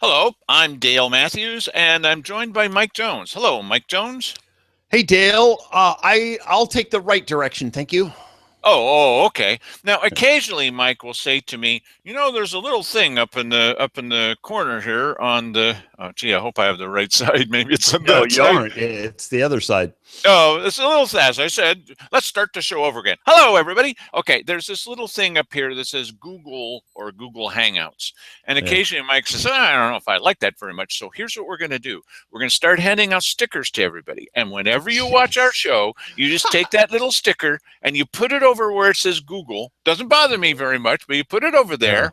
Hello, I'm Dale Matthews, and I'm joined by Mike Jones. Hello, Mike Jones. Hey Dale, I'll take the right direction, thank you. Okay. Now, occasionally, Mike will say to me, there's a little thing up in the corner here on the. Oh, gee, I hope I have the right side. Maybe it's on No, that you side. aren't. It's the other side. Oh, it's a little, as I said, let's start the show over again. Hello, everybody. Okay, there's this little thing up here that says Google or Google Hangouts. And Yeah. occasionally Mike says, I don't know if I like that very much. So here's what we're going to do. We're going to start handing out stickers to everybody. And whenever you watch our show, you just take that little sticker and you put it over where it says Google. Doesn't bother me very much, but you put it over Yeah. there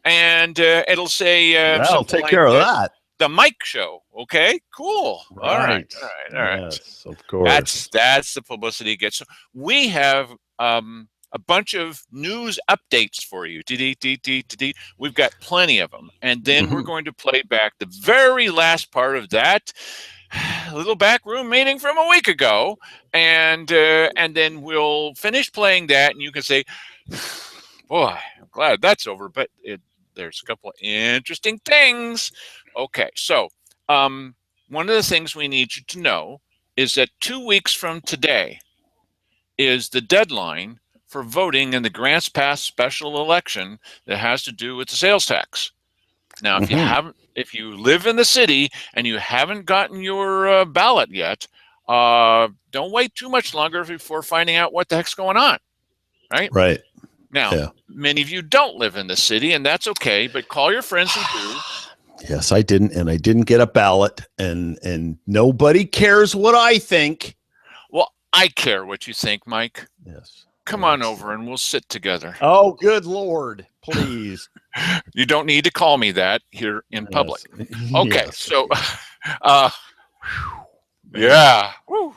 and it'll say I'll something take like care of that. the Mike Show. Okay, cool. All right, Right. all right, all right. Yes, of course. That's the publicity it gets. So we have a bunch of news updates for you. We've got plenty of them, and then we're Mhm. going to play back the very last part of that little backroom meeting from a week ago, and then we'll finish playing that, and you can say, "Boy, I'm glad that's over." But there's a couple of interesting things. Okay, so one of the things we need you to know is that 2 weeks from today is the deadline for voting in the Grants Pass special election that has to do with the sales tax. Now, Mhm. if you live in the city and you haven't gotten your ballot yet, don't wait too much longer before finding out what the heck's going on. Right Right. now, Yeah. many of you don't live in the city, and that's okay. But call your friends who do. Yes, I didn't, and I didn't get a ballot, and nobody cares what I think. Well, I care what you think, Mike. Yes. Come on Yes. over and we'll sit together. Oh, good Lord, please. You don't need to call me that here in public. Yes. Okay, Yes. so uh, yeah. Woo.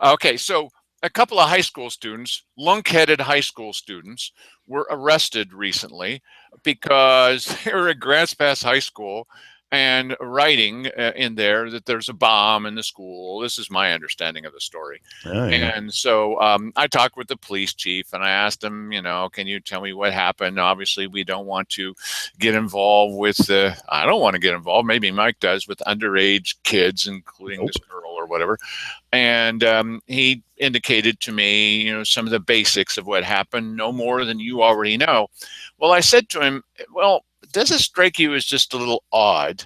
Okay, so a couple of high school students, lunk-headed high school students, were arrested recently because they were at Grants Pass High School and writing in there that there's a bomb in the school. This is my understanding of the story. Oh, yeah. And so I talked with the police chief and I asked him, can you tell me what happened? Obviously, we don't want to get involved with I don't want to get involved. Maybe Mike does with underage kids, including this Nope. girl or whatever. And he indicated to me, some of the basics of what happened, no more than you already know. Well, I said to him, well, does it strike you as just a little odd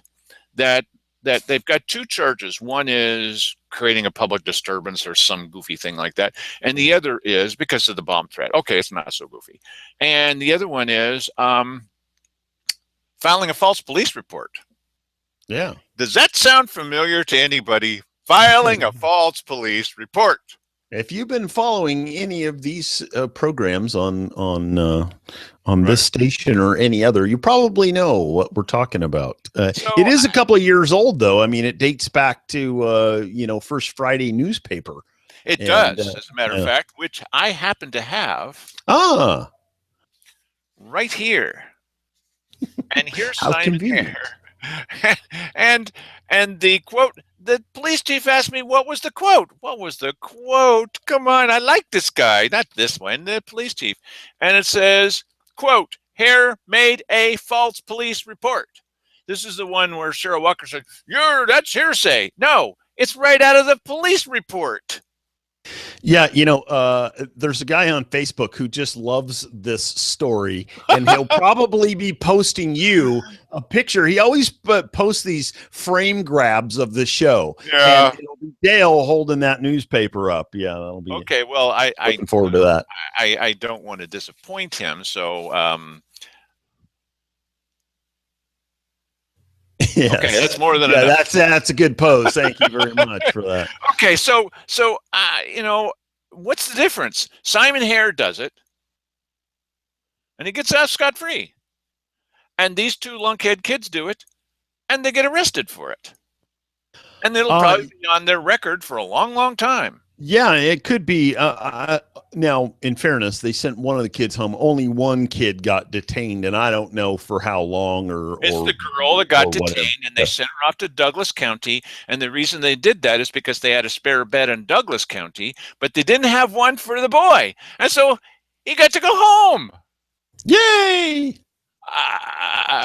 that they've got two charges? One is creating a public disturbance or some goofy thing like that, and the other is because of the bomb threat. Okay, it's not so goofy. And the other one is filing a false police report. Yeah. Does that sound familiar to anybody? Filing a false police report. If you've been following any of these programs on Right. this station or any other, you probably know what we're talking about. So It is a couple of years old, though. I mean, it dates back to First Friday newspaper. it And does, as a matter of fact, which I happen to have ah, right here. And here's how Simon convenient. Hare. and the quote, the police chief asked me, what was the quote? What was the quote? Come on, I like this guy. Not this one, the police chief. And it says, quote, Hare made a false police report. This is the one where Cheryl Walker said, that's hearsay. No, it's right out of the police report. Yeah, there's a guy on Facebook who just loves this story, and he'll probably be posting you a picture. He always posts these frame grabs of the show, Yeah. and it'll be Dale holding that newspaper up. Yeah, that'll be Okay, well, looking forward to that. I don't want to disappoint him, so Yes. okay, that's more than Yeah, enough. that's a good pose. Thank you very much for that. Okay, so what's the difference? Simon Hare does it, and he gets out scot-free, and these two lunkhead kids do it, and they get arrested for it, and it'll probably be on their record for a long, long time. Yeah, it could be. Now, in fairness, they sent one of the kids home. Only one kid got detained, and I don't know for how long It's the girl that got whatever. detained, and they sent her off to Douglas County. And the reason they did that is because they had a spare bed in Douglas County, but they didn't have one for the boy. And so he got to go home. Yay!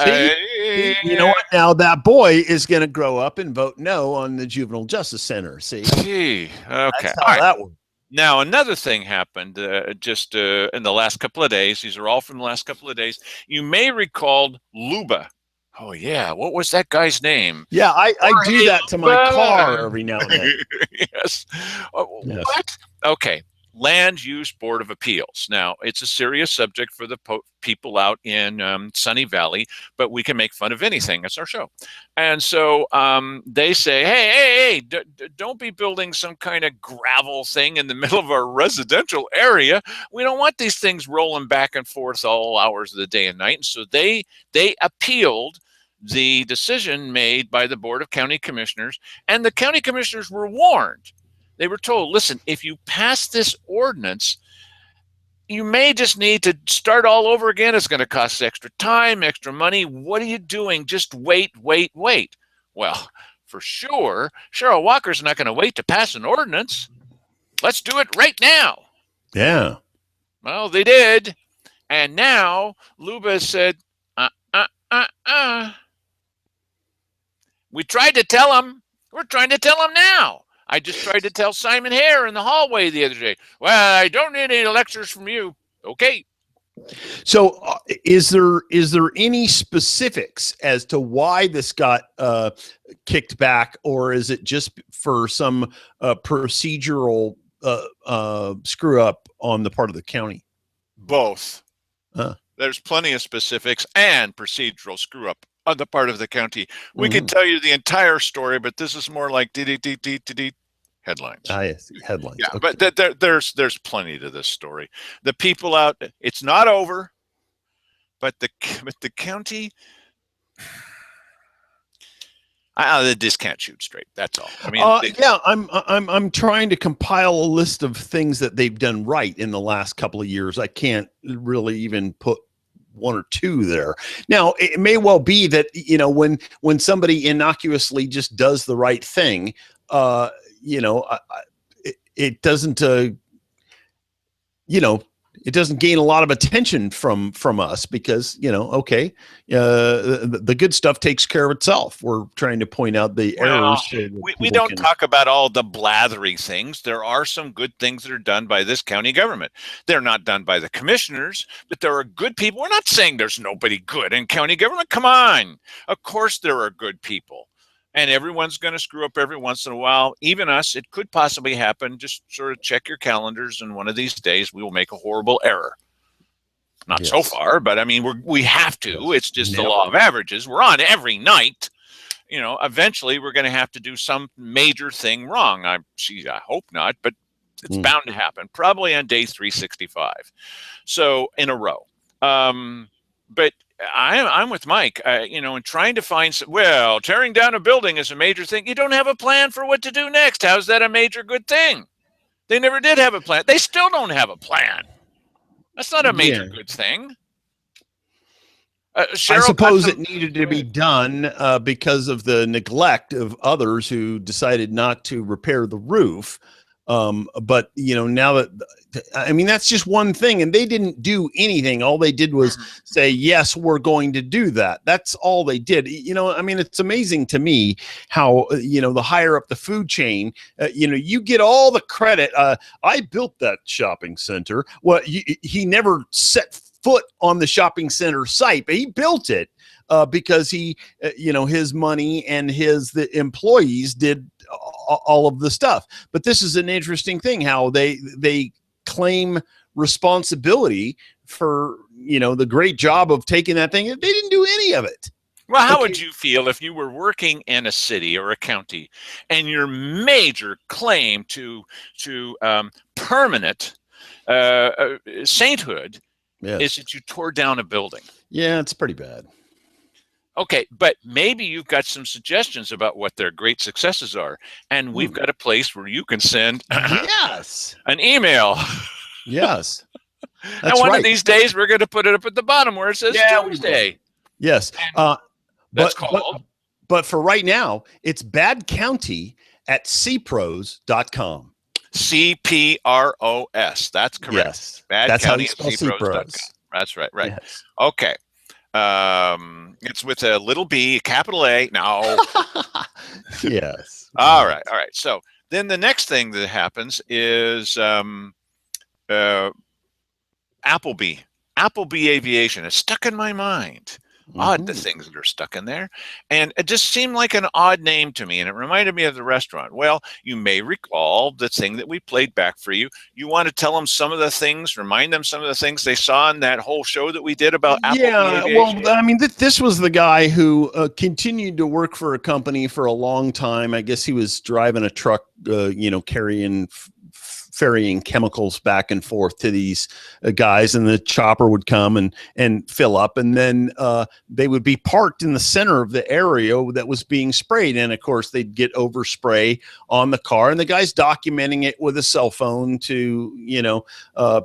See, you know what? Now that boy is going to grow up and vote no on the Juvenile Justice Center. See, Okay. All that's how right. that works. Now, another thing happened just in the last couple of days. These are all from the last couple of days. You may recall Luba. Oh, yeah. What was that guy's name? Yeah, I do Jorge that to my car Luba. every now and then. Yes. Yes. What? Okay. Land Use Board of Appeals. Now, it's a serious subject for the people out in Sunny Valley, but we can make fun of anything. It's our show. And so they say, hey, don't be building some kind of gravel thing in the middle of our residential area. We don't want these things rolling back and forth all hours of the day and night. And so they appealed the decision made by the Board of County Commissioners, and the county commissioners were warned. They were told, listen, if you pass this ordinance, you may just need to start all over again. It's going to cost extra time, extra money. What are you doing? Just wait. Well, for sure, Cheryl Walker's not going to wait to pass an ordinance. Let's do it right now. Yeah. Well, they did. And now Luba said, We tried to tell him. We're trying to tell him now. I just tried to tell Simon Hare in the hallway the other day. Well, I don't need any lectures from you. Okay. So, is there any specifics as to why this got kicked back, or is it just for some procedural screw up on the part of the county? Both. There's plenty of specifics and procedural screw up on the part of the county. We could tell you the entire story, but this is more like headlines. Yes, headlines. Yeah, Okay. but there's plenty to this story. The people out, it's not over, but the county, they just can't shoot straight. That's all. I mean, yeah, I'm trying to compile a list of things that they've done right in the last couple of years. I can't really even put one or two there. Now, it may well be that, you know, when somebody innocuously just does the right thing, you know, it doesn't, you know, it doesn't gain a lot of attention from us because, you know, okay, the good stuff takes care of itself. We're trying to point out the errors. We don't talk about all the blathery things. There are some good things that are done by this county government. They're not done by the commissioners, but there are good people. We're not saying there's nobody good in county government. Come on. Of course there are good people. And everyone's going to screw up every once in a while. Even us, it could possibly happen. Just sort of check your calendars, and one of these days we will make a horrible error. Not so far, but I mean, we have to. It's just the law of averages. We're on every night. You know, eventually we're going to have to do some major thing wrong. I hope not, but it's bound to happen. Probably on day 365. So in a row. But I'm with Mike, you know, and trying to find, tearing down a building is a major thing. You don't have a plan for what to do next. How's that a major good thing? They never did have a plan. They still don't have a plan. That's not a major good thing. I suppose it needed to be done because of the neglect of others who decided not to repair the roof. But, you know, now that, I mean, that's just one thing, and they didn't do anything. All they did was say, yes, we're going to do that. That's all they did. You know, I mean, it's amazing to me how, you know, the higher up the food chain, you know, you get all the credit. I built that shopping center. Well, he never set foot on the shopping center site, but he built it because he, you know, his money and the employees did all of the stuff. But this is an interesting thing, how they claim responsibility for, you know, the great job of taking that thing. They didn't do any of it. Well, how would you feel if you were working in a city or a county and your major claim to permanent sainthood is that you tore down a building? Yeah, it's pretty bad. Okay, but maybe you've got some suggestions about what their great successes are, and we've got a place where you can send an email. Yes. And one of these days, we're going to put it up at the bottom where it says Tuesday. Yes. That's called. But for right now, it's badcounty@cpros.com. CPROS. That's correct. Yes. Bad That's County how you spell CPROS. That's right. Right. Yes. Okay. It's with a little b, capital A. No. Yes. All right. All right. So then the next thing that happens is uh, Appleby. Appleby Aviation is stuck in my mind. Odd, the Mhm. things that are stuck in there. And it just seemed like an odd name to me, and it reminded me of the restaurant. Well, you may recall the thing that we played back for you. You want to tell them some of the things, remind them some of the things they saw in that whole show that we did about Appleby Yeah, Aviation? well, I mean, this was the guy who continued to work for a company for a long time. I guess he was driving a truck, carrying ferrying chemicals back and forth to these guys, and the chopper would come and fill up, and then they would be parked in the center of the area that was being sprayed, and of course they'd get overspray on the car, and the guy's documenting it with a cell phone to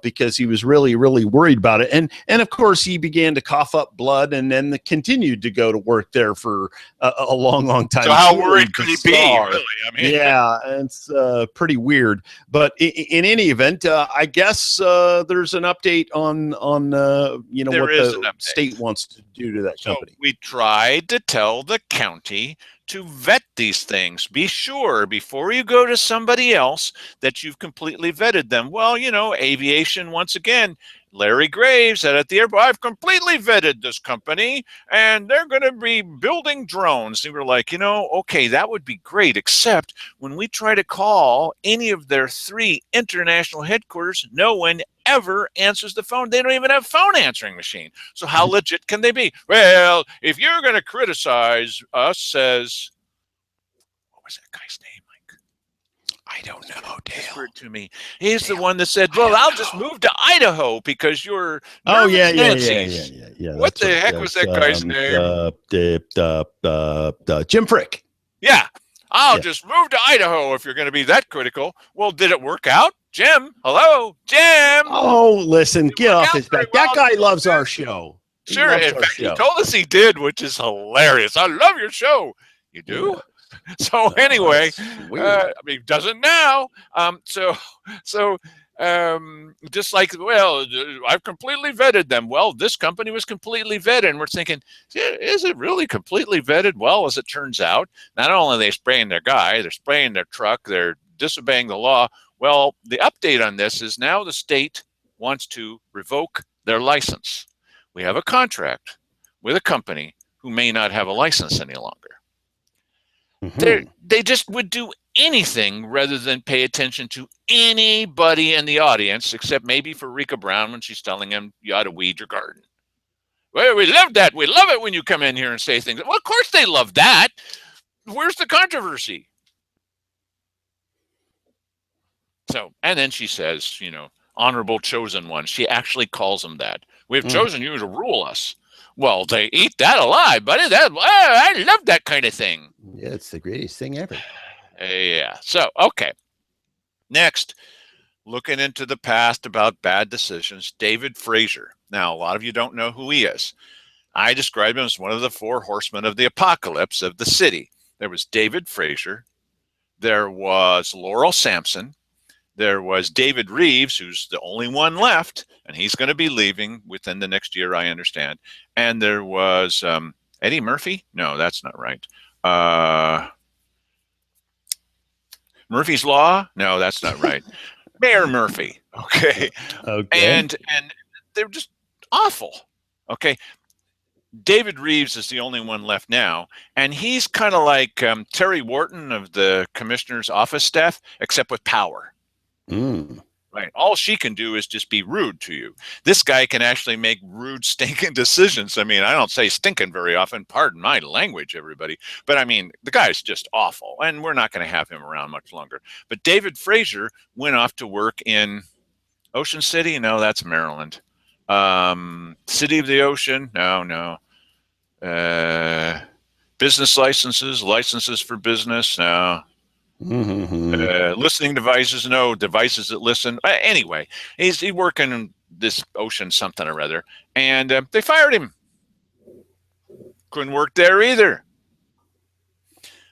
because he was really, really worried about it. And of course, he began to cough up blood and then continued to go to work there for a long, long time. So It's how really worried could he be, bizarre. really? I mean, Yeah, it's pretty weird. But in any event, I guess there's an update on there what is an the update. state wants to do to that So company. we tried to tell the county to vet these things. Be sure before you go to somebody else that you've completely vetted them. Well, aviation, once again, Larry Graves said at the airport, I've completely vetted this company and they're going to be building drones. And we were like, okay, that would be great, except when we try to call any of their 3 international headquarters, no one ever answers the phone. They don't even have phone answering machine. So how legit can they be? Well, if you're going to criticize us, says, what was that guy's name? I don't know, Whisper Dale. it to me. He's the Dale, one that said, I well, don't I'll just know. move to Idaho because you're Oh yeah, nervous yeah, yeah, yeah, Nancy's. yeah, yeah. What That's the right. heck was That's that guy's name? Jim Frick. Yeah, I'll Yeah. just move to Idaho if you're going to be that critical. Well, did it work out? Jim, hello, Jim. Oh, listen, Didn't get work off out his very back. That well. guy loves our show. He Sure. loves In our fact, he show. told us he did, which is hilarious. I love your show. You Yeah. do? So anyway, That's weird. I mean, doesn't now. So just like, well, I've completely vetted them. Well, this company was completely vetted, and we're thinking, is it really completely vetted? Well, as it turns out, not only are they spraying their guy, they're spraying their truck, they're disobeying the law. Well, the update on this is now the state wants to revoke their license. We have a contract with a company who may not have a license any longer. They just would do anything rather than pay attention to anybody in the audience, except maybe for Rika Brown when she's telling him you ought to weed your garden. Well, we love that. We love it when you come in here and say things. Well, of course they love that. Where's the controversy? So, and then she says, honorable chosen one. She actually calls him that. We've chosen you to rule us. Well, they eat that alive, buddy. I love that kind of thing. Yeah, it's the greatest thing ever. Yeah. So, okay. Next, looking into the past about bad decisions, David Fraser. Now, a lot of you don't know who he is. I describe him as one of the 4 horsemen of the apocalypse of the city. There was David Fraser. There was Laurel Sampson. There was David Reeves, who's the only one left, and he's going to be leaving within the next year, I understand. And there was Eddie Murphy. No, that's not right. Murphy's Law. No, that's not right. Mayor Murphy. Okay. Okay. And they're just awful. Okay. David Reeves is the only one left now, and he's kind of like Terry Wharton of the commissioner's office staff, except with power. Right. All she can do is just be rude to you. This guy can actually make rude, stinking decisions. I mean, I don't say stinking very often. Pardon my language, everybody. But I mean, the guy's just awful, and we're not going to have him around much longer. But David Fraser went off to work in Ocean City. No, that's Maryland. City of the Ocean. No. Business licenses for business. No. Listening devices, no. Devices that listen. Anyway, he's working in this Ocean something or other, and they fired him. Couldn't work there either.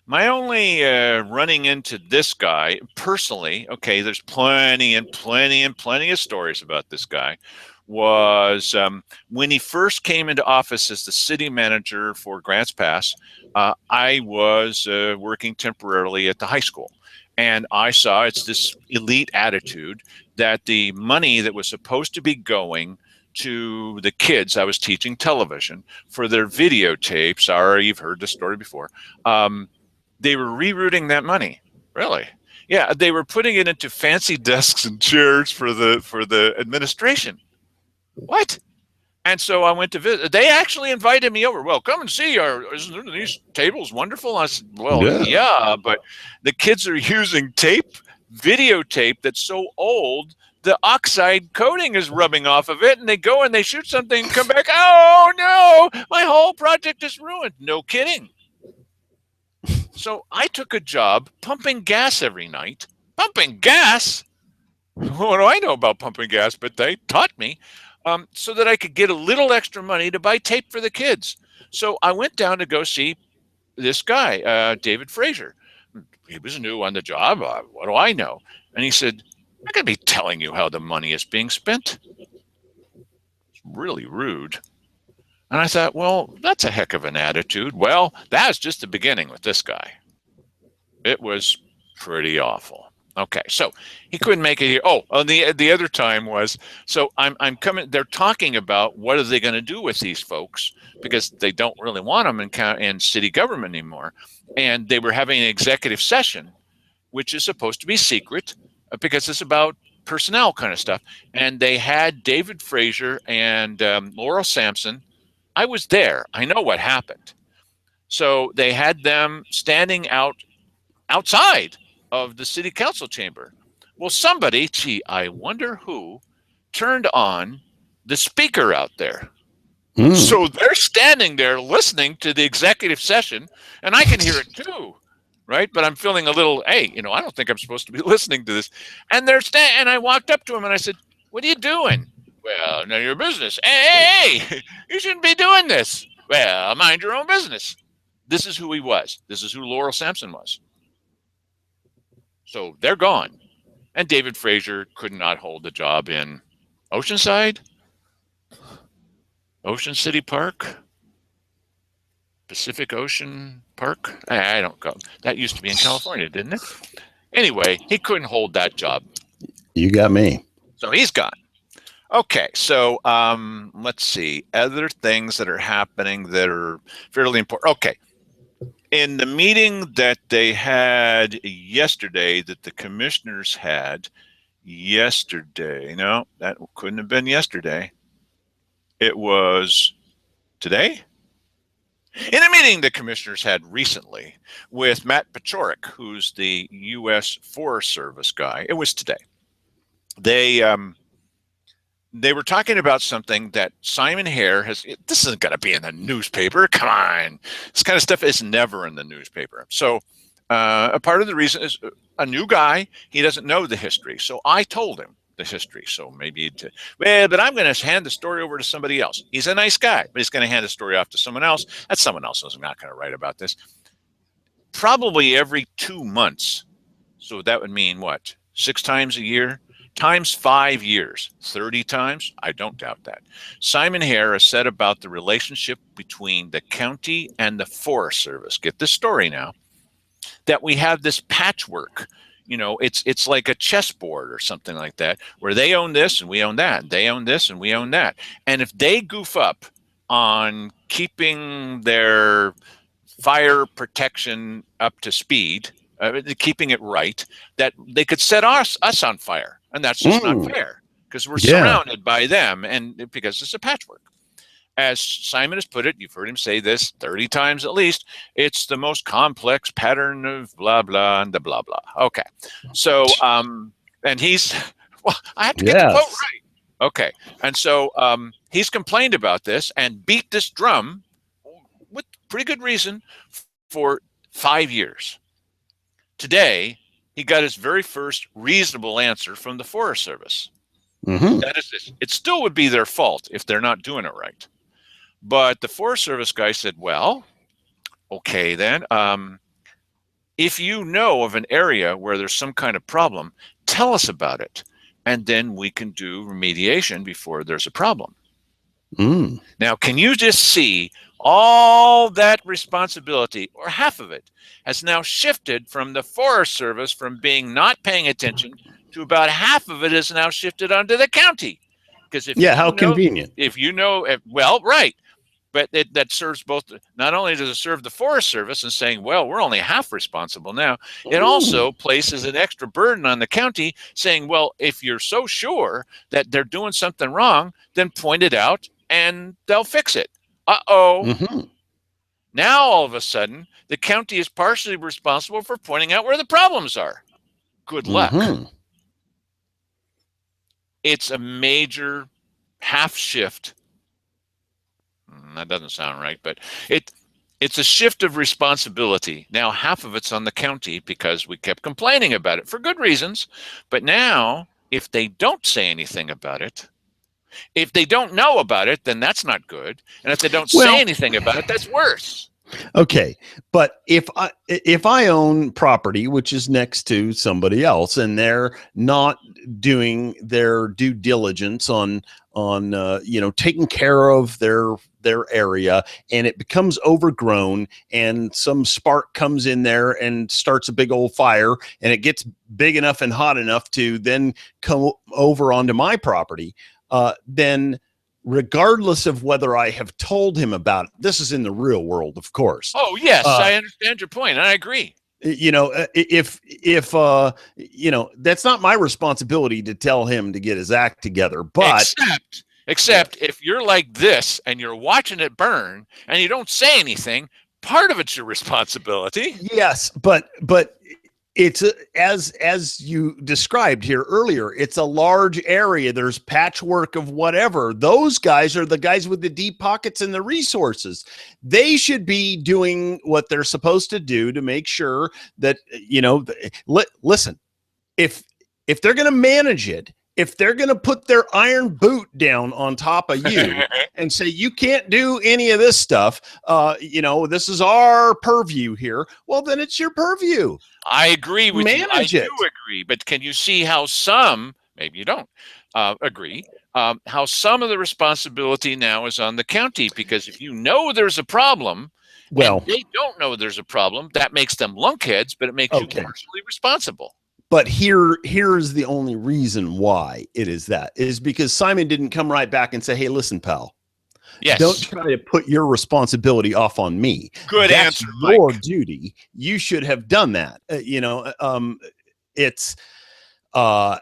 My only running into this guy personally, okay, there's plenty of stories about this guy, was when he first came into office as the city manager for Grants Pass. I was working temporarily at the high school, and I saw it's this elite attitude that the money that was supposed to be going to the kids I was teaching television for their videotapes, or you've heard this story before, they were rerouting that money. Really? Yeah, they were putting it into fancy desks and chairs for the administration. What? And so I went to visit. They actually invited me over. Well, come and see. Isn't these tables wonderful? I said, well, Yeah. yeah, but the kids are using videotape that's so old, the oxide coating is rubbing off of it, and they go and they shoot something and come back. Oh, no, my whole project is ruined. No kidding. So I took a job pumping gas every night. Pumping gas? What do I know about pumping gas? But they taught me so that I could get a little extra money to buy tape for the kids. So I went down to go see this guy, David Frazier. He was new on the job. What do I know? And he said, I'm not going to be telling you how the money is being spent. It's really rude. And I thought, well, that's a heck of an attitude. Well, that's just the beginning with this guy. It was pretty awful. Okay, so he couldn't make it here. Oh, the other time was, so I'm coming. They're talking about what are they going to do with these folks because they don't really want them in city government anymore, and they were having an executive session, which is supposed to be secret because it's about personnel kind of stuff. And they had David Frazier and Laurel Sampson. I was there. I know what happened. So they had them standing outside of the city council chamber. Well, somebody, I wonder who, turned on the speaker out there. So they're standing there listening to the executive session, and I can hear it too, right? But I'm feeling a little, hey, I don't think I'm supposed to be listening to this. And and I walked up to him and I said, what are you doing? Well, none of your business. Hey, you shouldn't be doing this. Well, mind your own business. This is who he was. This is who Laurel Sampson was. So they're gone. And David Frazier could not hold the job in Oceanside, Ocean City Park, Pacific Ocean Park. I don't go. That used to be in California, didn't it? Anyway, he couldn't hold that job. You got me. So he's gone. Okay, so let's see. Other things that are happening that are fairly important. Okay. In the meeting that they had yesterday, that the commissioners had yesterday, no, that couldn't have been yesterday. It was today? In a meeting the commissioners had recently with Matt Pachorik, who's the U.S. Forest Service guy, it was today. They were talking about something that Simon Hare has. This isn't going to be in the newspaper. Come on. This kind of stuff is never in the newspaper. So a part of the reason is a new guy. He doesn't know the history. So I told him the history. So maybe, but I'm going to hand the story over to somebody else. He's a nice guy, but he's going to hand the story off to someone else. That someone else is not going to write about this. Probably every 2 months. So that would mean what? 6 times a year? Times 5 years, 30 times? I don't doubt that. Simon Hare has said about the relationship between the county and the Forest Service. Get this story now. That we have this patchwork. It's like a chessboard or something like that, where they own this and we own that. They own this and we own that. And if they goof up on keeping their fire protection up to speed, keeping it right, that they could set us on fire. And that's just not fair because we're surrounded by them and because it's a patchwork. As Simon has put it, you've heard him say this 30 times at least, it's the most complex pattern of blah, blah, and the blah, blah. Okay. So, and he's, well, I have to get the quote right. Okay. And so he's complained about this and beat this drum with pretty good reason for 5 years. Today, he got his very first reasonable answer from the Forest Service. That is this. It still would be their fault if they're not doing it right. But the Forest Service guy said, well, okay then. If you know of an area where there's some kind of problem, tell us about it. and then we can do remediation before there's a problem. Mm. Now, can you just see all that responsibility, or half of it, has now shifted from the Forest Service from being not paying attention to about half of it has now shifted onto the county? Because Yeah, how convenient. well, right. But that serves both. Not only does it serve the Forest Service in saying, well, we're only half responsible now, it Mm. also places an extra burden on the county saying, well, if you're so sure that they're doing something wrong, then point it out and they'll fix it. Uh-oh. Mm-hmm. Now, all of a sudden, the county is partially responsible for pointing out where the problems are. Good luck. Mm-hmm. It's a major half shift. That doesn't sound right, but it's a shift of responsibility. Now half of it's on the county because we kept complaining about it for good reasons. But now, if they don't say anything about it, if they don't know about it, then that's not good. And if they don't say Well, anything about it, that's worse. okay, but if I own property which is next to somebody else and they're not doing their due diligence on taking care of their area, and it becomes overgrown and some spark comes in there and starts a big old fire, and it gets big enough and hot enough to then come over onto my property, then regardless of whether I have told him about it, this is in the real world, of course. Oh, yes, I understand your point, and I agree. If that's not my responsibility to tell him to get his act together, but except if you're like this and you're watching it burn and you don't say anything, part of it's your responsibility. Yes, but it's as you described here earlier, it's a large area. There's patchwork of whatever. Those guys are the guys with the deep pockets and the resources. They should be doing what they're supposed to do to make sure that, listen, if they're going to manage it, if they're going to put their iron boot down on top of you and say, you can't do any of this stuff, this is our purview here, well, then it's your purview. I agree with you. I Manage it. do agree. But can you see how some, maybe you don't agree, how some of the responsibility now is on the county? Because if you know there's a problem, Well, and they don't know there's a problem, that makes them lunkheads, but it makes you partially responsible. But here's the only reason why it is that is because Simon didn't come right back and say, hey, listen, pal, yes, don't try to put your responsibility off on me. Good That's answer, your Mike. duty. You should have done that. It's I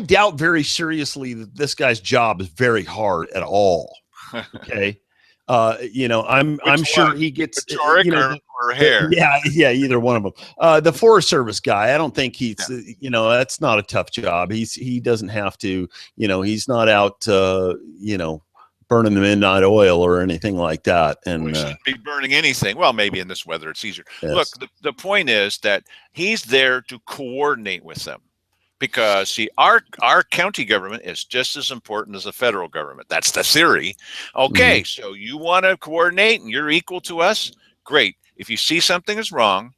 doubt very seriously that this guy's job is very hard at all. Okay. I'm sure he gets or hair. Yeah, either one of them. The Forest Service guy, I don't think he's that's not a tough job. He doesn't have to, he's not out burning the midnight oil or anything like that. And we shouldn't be burning anything. Well, maybe in this weather it's easier. Yes. Look, the point is that he's there to coordinate with them. Because see, our county government is just as important as the federal government. That's the theory. Okay, so you want to coordinate and you're equal to us? Great. If you see something is wrong,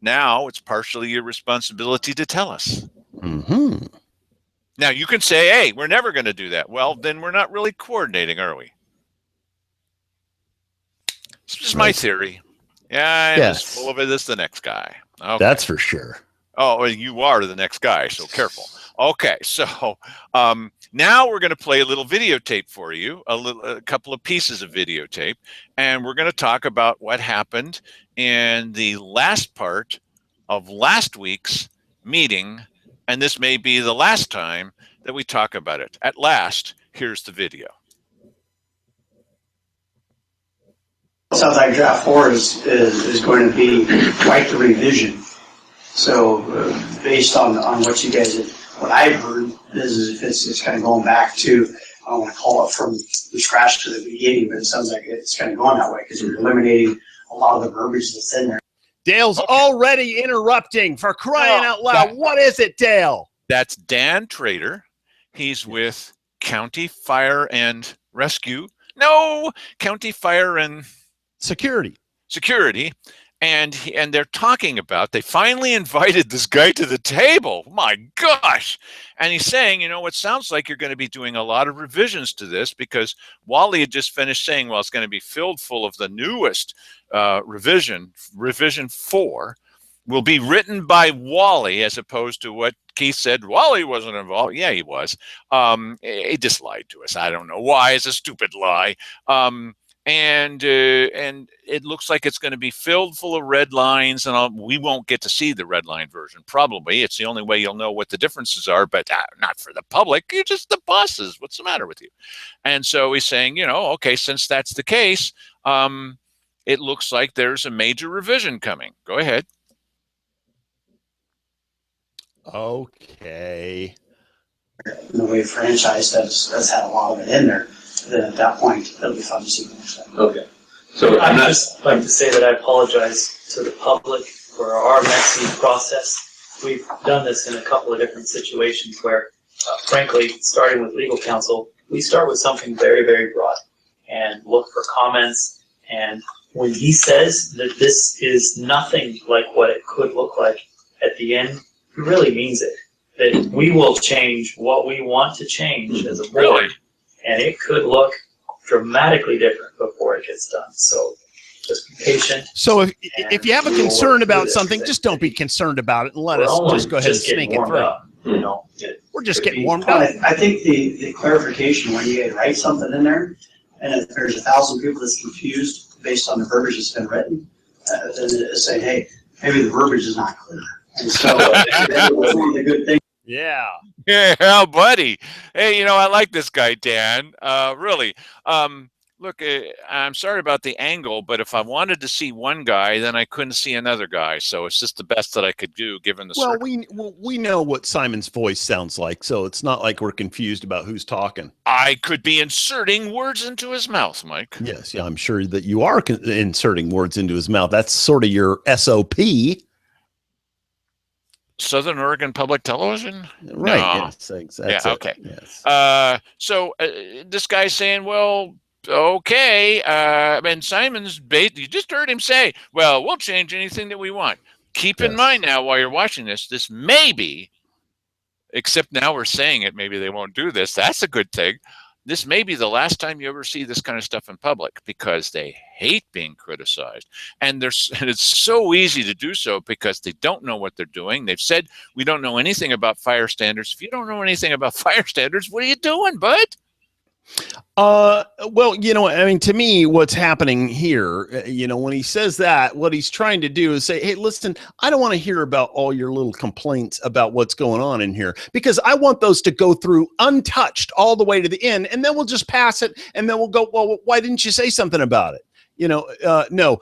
now it's partially your responsibility to tell us. Mm-hmm. Now you can say, hey, we're never going to do that. Well, then we're not really coordinating, are we? It's just my theory. Yeah, I'm as full of it as the next guy. Okay. That's for sure. Oh, you are the next guy, so careful. Okay, so now we're going to play a little videotape for you, a couple of pieces of videotape, and we're going to talk about what happened in the last part of last week's meeting, and this may be the last time that we talk about it. At last, here's the video. Sounds like draft 4 is going to be quite the revision. So based on what you guys, what I've heard is it's kind of going back to, I don't want to call it from the scratch to the beginning, but it sounds like it's kind of going that way because you're eliminating a lot of the verbiage that's in there. Dale's already interrupting, for crying out loud. What is it, Dale? That's Dan Trader. He's with County Fire and Rescue. No, County Fire and Security. and they're talking about, they finally invited this guy to the table. My gosh. And he's saying, it sounds like you're going to be doing a lot of revisions to this, because Wally had just finished saying, well, it's going to be filled full of the newest revision 4 will be written by Wally, as opposed to what Keith said. Wally wasn't involved. Yeah, he was. He just lied to us. I don't know why. It's a stupid lie. And it looks like it's going to be filled full of red lines, and we won't get to see the red line version. Probably it's the only way you'll know what the differences are, but not for the public. You're just the bosses. What's the matter with you? And so he's saying, okay, since that's the case, it looks like there's a major revision coming. Go ahead. Okay. The way franchise has had a lot of it in there. Then at that point, it'll be fun to see the next time. Okay. So I'd just like to say that I apologize to the public for our messy process. We've done this in a couple of different situations where, frankly, starting with legal counsel, we start with something very, very broad and look for comments. And when he says that this is nothing like what it could look like at the end, he really means it. That we will change what we want to change as a board. Really? And it could look dramatically different before it gets done. So just be patient. So if you have a concern about something, just don't be concerned about it and let us just go ahead and sneak it through. We're just getting warmed up. I think the clarification, when you write something in there, and if there's 1,000 people that's confused based on the verbiage that's been written, then it's saying, hey, maybe the verbiage is not clear. And so that's one of the good things. Yeah. Yeah, buddy. Hey, I like this guy, Dan. Really. Look, I'm sorry about the angle, but if I wanted to see one guy, then I couldn't see another guy. So it's just the best that I could do, given the we know what Simon's voice sounds like, so it's not like we're confused about who's talking. I could be inserting words into his mouth, Mike. Yes, yeah, I'm sure that you are inserting words into his mouth. That's sort of your SOP. Southern Oregon Public Television? Right. No. Yes, exactly. Yeah, okay. Yes. So this guy's saying, well, okay. And Simon's you just heard him say, well, we'll change anything that we want. Keep in mind now, while you're watching this may be, except now we're saying it, maybe they won't do this. That's a good thing. This may be the last time you ever see this kind of stuff in public, because they hate being criticized. And it's so easy to do so because they don't know what they're doing. They've said, we don't know anything about fire standards. If you don't know anything about fire standards, what are you doing, bud? Well, to me, what's happening here, when he says that, what he's trying to do is say, hey, listen, I don't want to hear about all your little complaints about what's going on in here, because I want those to go through untouched all the way to the end. And then we'll just pass it. And then we'll go, well, why didn't you say something about it? No,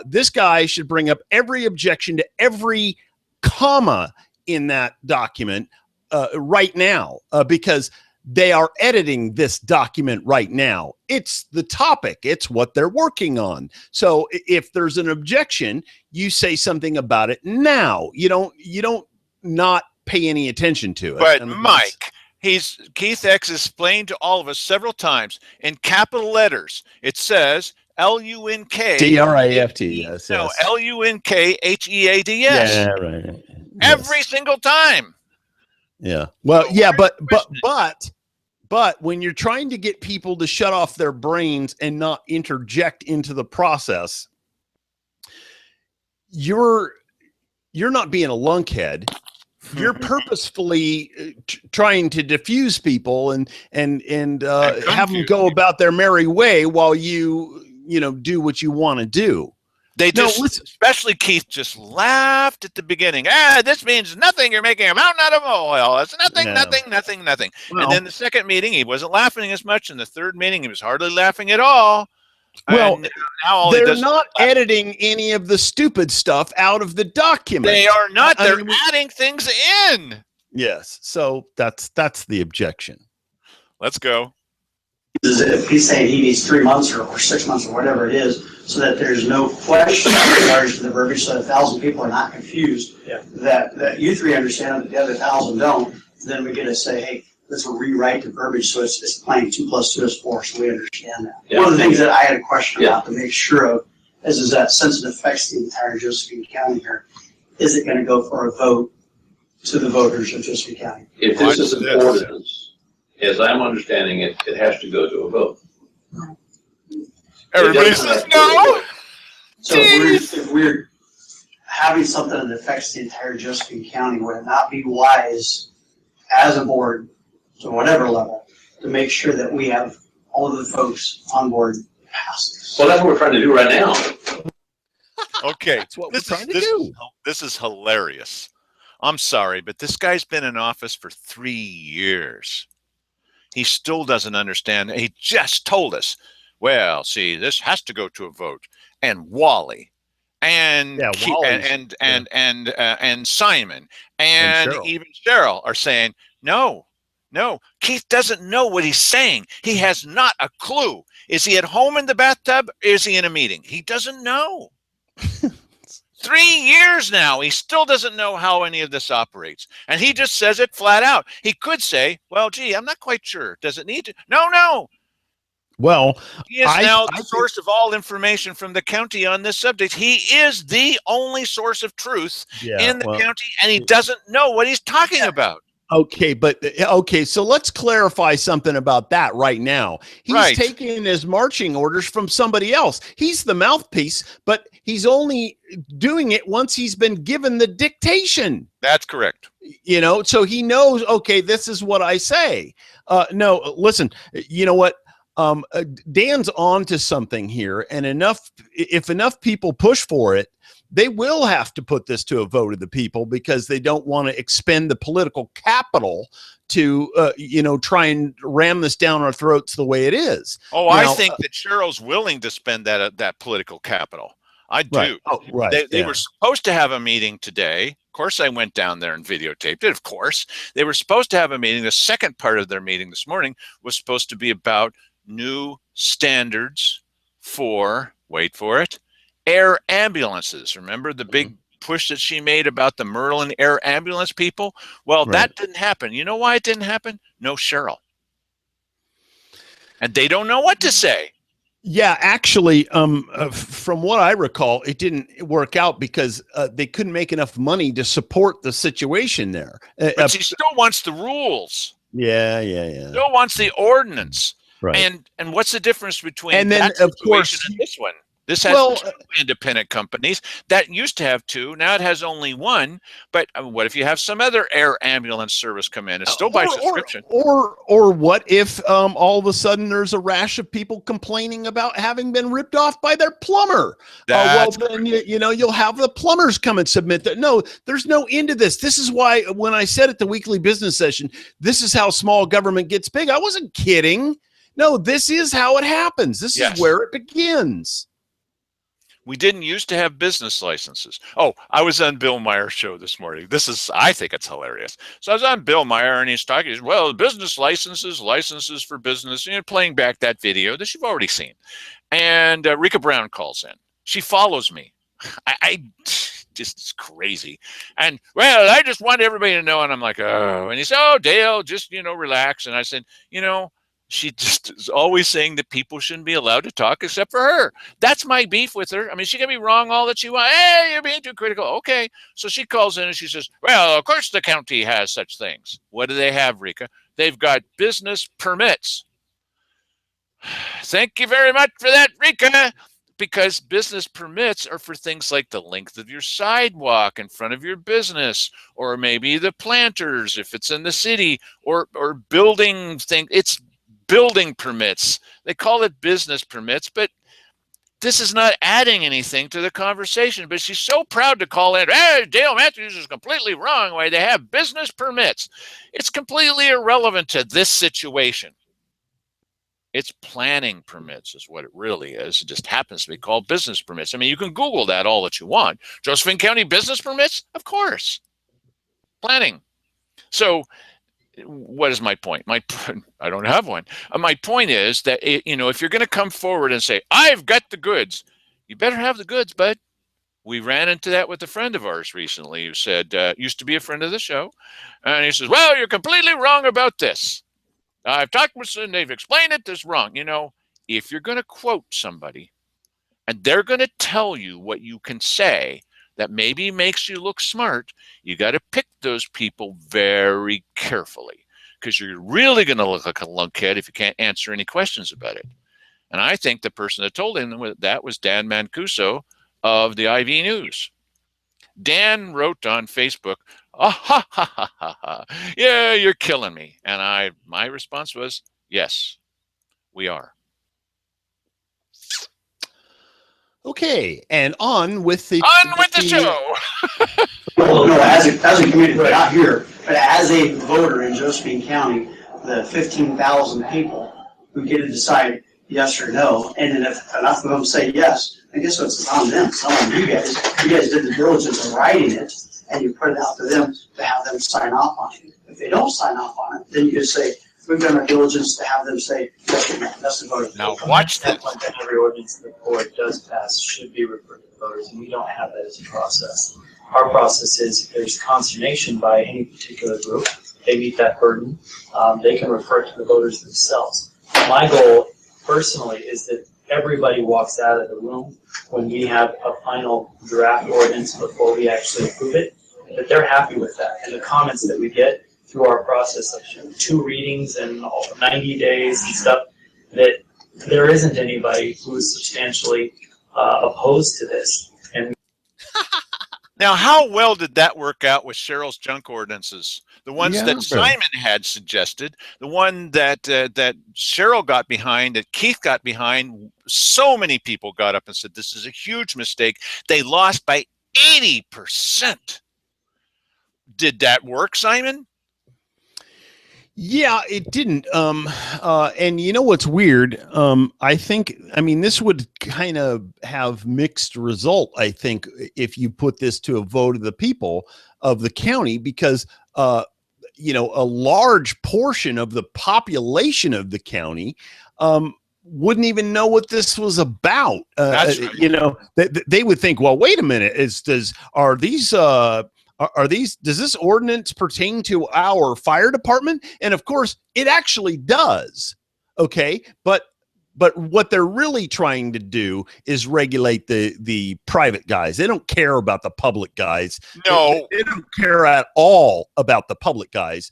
this guy should bring up every objection to every comma in that document right now, because they are editing this document right now. It's the topic. It's what they're working on. So if there's an objection, you say something about it now. You don't not pay any attention to it. But Mike, Keith X explained to all of us several times in capital letters. It says L-U-N-K D-R-A-F-T. Yes. No, L-U-N-K-H-E-A-D-S. Yeah, right. Every single time. Yeah. Well, yeah, but when you're trying to get people to shut off their brains and not interject into the process, you're not being a lunkhead. You're purposefully trying to diffuse people and have them go about their merry way while you do what you want to do. They especially Keith, just laughed at the beginning. This means nothing. You're making a mountain out of a molehill. It's nothing, nothing. Well, and then the second meeting, he wasn't laughing as much. In the third meeting, he was hardly laughing at all. Well, now they're not editing any of the stupid stuff out of the document. They are not. They're adding things in. Yes. So that's the objection. Let's go. If he's saying he needs 3 months or 6 months or whatever it is, so that there's no question in regards to the verbiage, so that 1,000 people are not confused, that you three understand that the other 1,000 don't, then we get to say, hey, let's rewrite the verbiage so it's plain. 2 + 2 is 4, so we understand that. Yeah. One of the things that I had a question about to make sure of is that since it affects the entire Josephine County here, is it going to go for a vote to the voters of Josephine County? If this is an ordinance, as I'm understanding it, it has to go to a vote. Everybody says no. So if we're having something that affects the entire Josephine County, would it not be wise as a board, to whatever level, to make sure that we have all of the folks on board to pass this? Well, that's what we're trying to do right now. Okay, That's what we're trying to do. This is hilarious. I'm sorry, but this guy's been in office for 3 years. He still doesn't understand. He just told us, well, see, this has to go to a vote. And Wally and and Simon and Cheryl. even Cheryl are saying, no, Keith doesn't know what he's saying. He has not a clue. Is he at home in the bathtub? Or is he in a meeting? He doesn't know. 3 years now, he still doesn't know how any of this operates. And he just says it flat out. He could say, well, gee, I'm not quite sure. Does it need to? No. Well, He is now the source of all information from the county on this subject. He is the only source of truth in the county, and he doesn't know what he's talking about. Okay, so let's clarify something about that right now. He's taking his marching orders from somebody else. He's the mouthpiece, but he's only doing it once he's been given the dictation. That's correct. You know, so he knows, okay, this is what I say. No, listen, you know what? Dan's on to something here, and if enough people push for it, they will have to put this to a vote of the people because they don't want to expend the political capital to, try and ram this down our throats the way it is. Oh, I think that Cheryl's willing to spend that political capital. I do. Right. Oh, right. They were supposed to have a meeting today. Of course, I went down there and videotaped it. Of course, they were supposed to have a meeting. The second part of their meeting this morning was supposed to be about new standards for, wait for it, air ambulances. Remember the big push that she made about the Merlin air ambulance people? Well, that didn't happen. You know why it didn't happen? No Cheryl. And they don't know what to say. Yeah, actually, from what I recall, it didn't work out because they couldn't make enough money to support the situation there. But she still wants the rules. Yeah. Still wants the ordinance. Right. And what's the difference between and then, that situation and this one? This has two independent companies that used to have two. Now it has only one. But what if you have some other air ambulance service come in? It's still by subscription. Or what if all of a sudden there's a rash of people complaining about having been ripped off by their plumber? Well, then you'll have the plumbers come and submit that. No, there's no end to this. This is why when I said at the weekly business session, this is how small government gets big. I wasn't kidding. No, this is how it happens. This is where it begins. We didn't used to have business licenses. Oh, I was on Bill Meyer's show this morning. I think it's hilarious. So I was on Bill Meyer and he's talking, well, business licenses for business, playing back that video that you've already seen. And Rika Brown calls in. She follows me. I just, it's crazy. And, well, I just want everybody to know. And I'm like, oh, and he said, oh, Dale, just, relax. And I said, she just is always saying that people shouldn't be allowed to talk except for her. That's my beef with her. I mean, she can be wrong all that she wants. Hey, you're being too critical. Okay. So she calls in and she says, well, of course the county has such things. What do they have, Rika? They've got business permits. Thank you very much for that, Rika. Because business permits are for things like the length of your sidewalk in front of your business, or maybe the planters if it's in the city, or building thing. It's building permits. They call it business permits, but this is not adding anything to the conversation. But she's so proud to call in, hey, Dale Matthews is completely wrong. Why they have business permits. It's completely irrelevant to this situation. It's planning permits is what it really is. It just happens to be called business permits. I mean, you can Google that all that you want. Josephine County business permits? Of course. Planning. So what is my point? I don't have one. My point is that, if you're going to come forward and say, I've got the goods, you better have the goods, bud. We ran into that with a friend of ours recently who said, used to be a friend of the show. And he says, well, you're completely wrong about this. I've talked with them, they've explained it, this wrong. If you're going to quote somebody, and they're going to tell you what you can say that maybe makes you look smart. You got to pick those people very carefully, because you're really going to look like a lunkhead if you can't answer any questions about it. And I think the person that told him that was Dan Mancuso of the IV News. Dan wrote on Facebook, "Ah, ha, ha, ha, ha, ha. Yeah, you're killing me." And my response was, yes, we are. Okay, and on with the show. Well, no, as a community, not here, but as a voter in Josephine County, the 15,000 people who get to decide yes or no, and then if enough of them say yes, I guess it's on them. It's not on you guys. You guys did the diligence of writing it, and you put it out to them to have them sign off on it. If they don't sign off on it, then you just say, we've done our diligence to have them say, yes or no. That's the voter. Now watch this. Every ordinance the board does pass should be referred to the voters, and we don't have that as a process. Our process is if there's consternation by any particular group, they meet that burden, they can refer it to the voters themselves. My goal personally is that everybody walks out of the room when we have a final draft ordinance before we actually approve it, that they're happy with that. And the comments that we get through our process of 2 readings and 90 days and stuff, that there isn't anybody who is substantially opposed to this. And now, how well did that work out with Cheryl's junk ordinances? The ones Yeah. that Simon had suggested, the one that that Cheryl got behind, that Keith got behind. So many people got up and said, this is a huge mistake. They lost by 80%. Did that work, Simon? Yeah, it didn't. And you know what's weird? I mean, this would kind of have mixed result, I think, if you put this to a vote of the people of the county, because, a large portion of the population of the county, wouldn't even know what this was about. That's right. They would think, well, wait a minute, does this ordinance pertain to our fire department? And of course it actually does. Okay. But what they're really trying to do is regulate the private guys. They don't care about the public guys. No. They don't care at all about the public guys.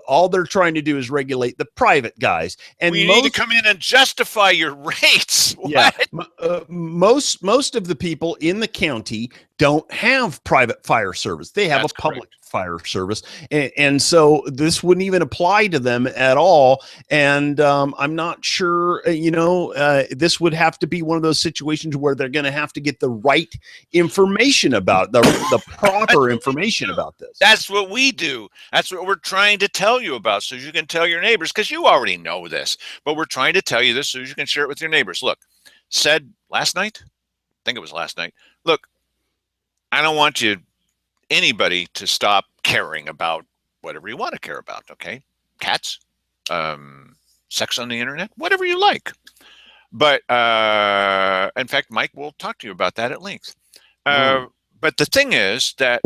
All they're trying to do is regulate the private guys. And we need to come in and justify your rates. What? Yeah, most of the people in the county don't have private fire service. They have a public fire service, and so this wouldn't even apply to them at all. And I'm not sure, this would have to be one of those situations where they're going to have to get the right information about the proper information about this. That's what we do. That's what we're trying to tell you about, so you can tell your neighbors, because you already know this, but we're trying to tell you this so you can share it with your neighbors. Look, said last night, I think it was last night, look, I don't want anybody to stop caring about whatever you want to care about, okay? Cats, sex on the internet, whatever you like. But in fact, Mike will talk to you about that at length. But the thing is that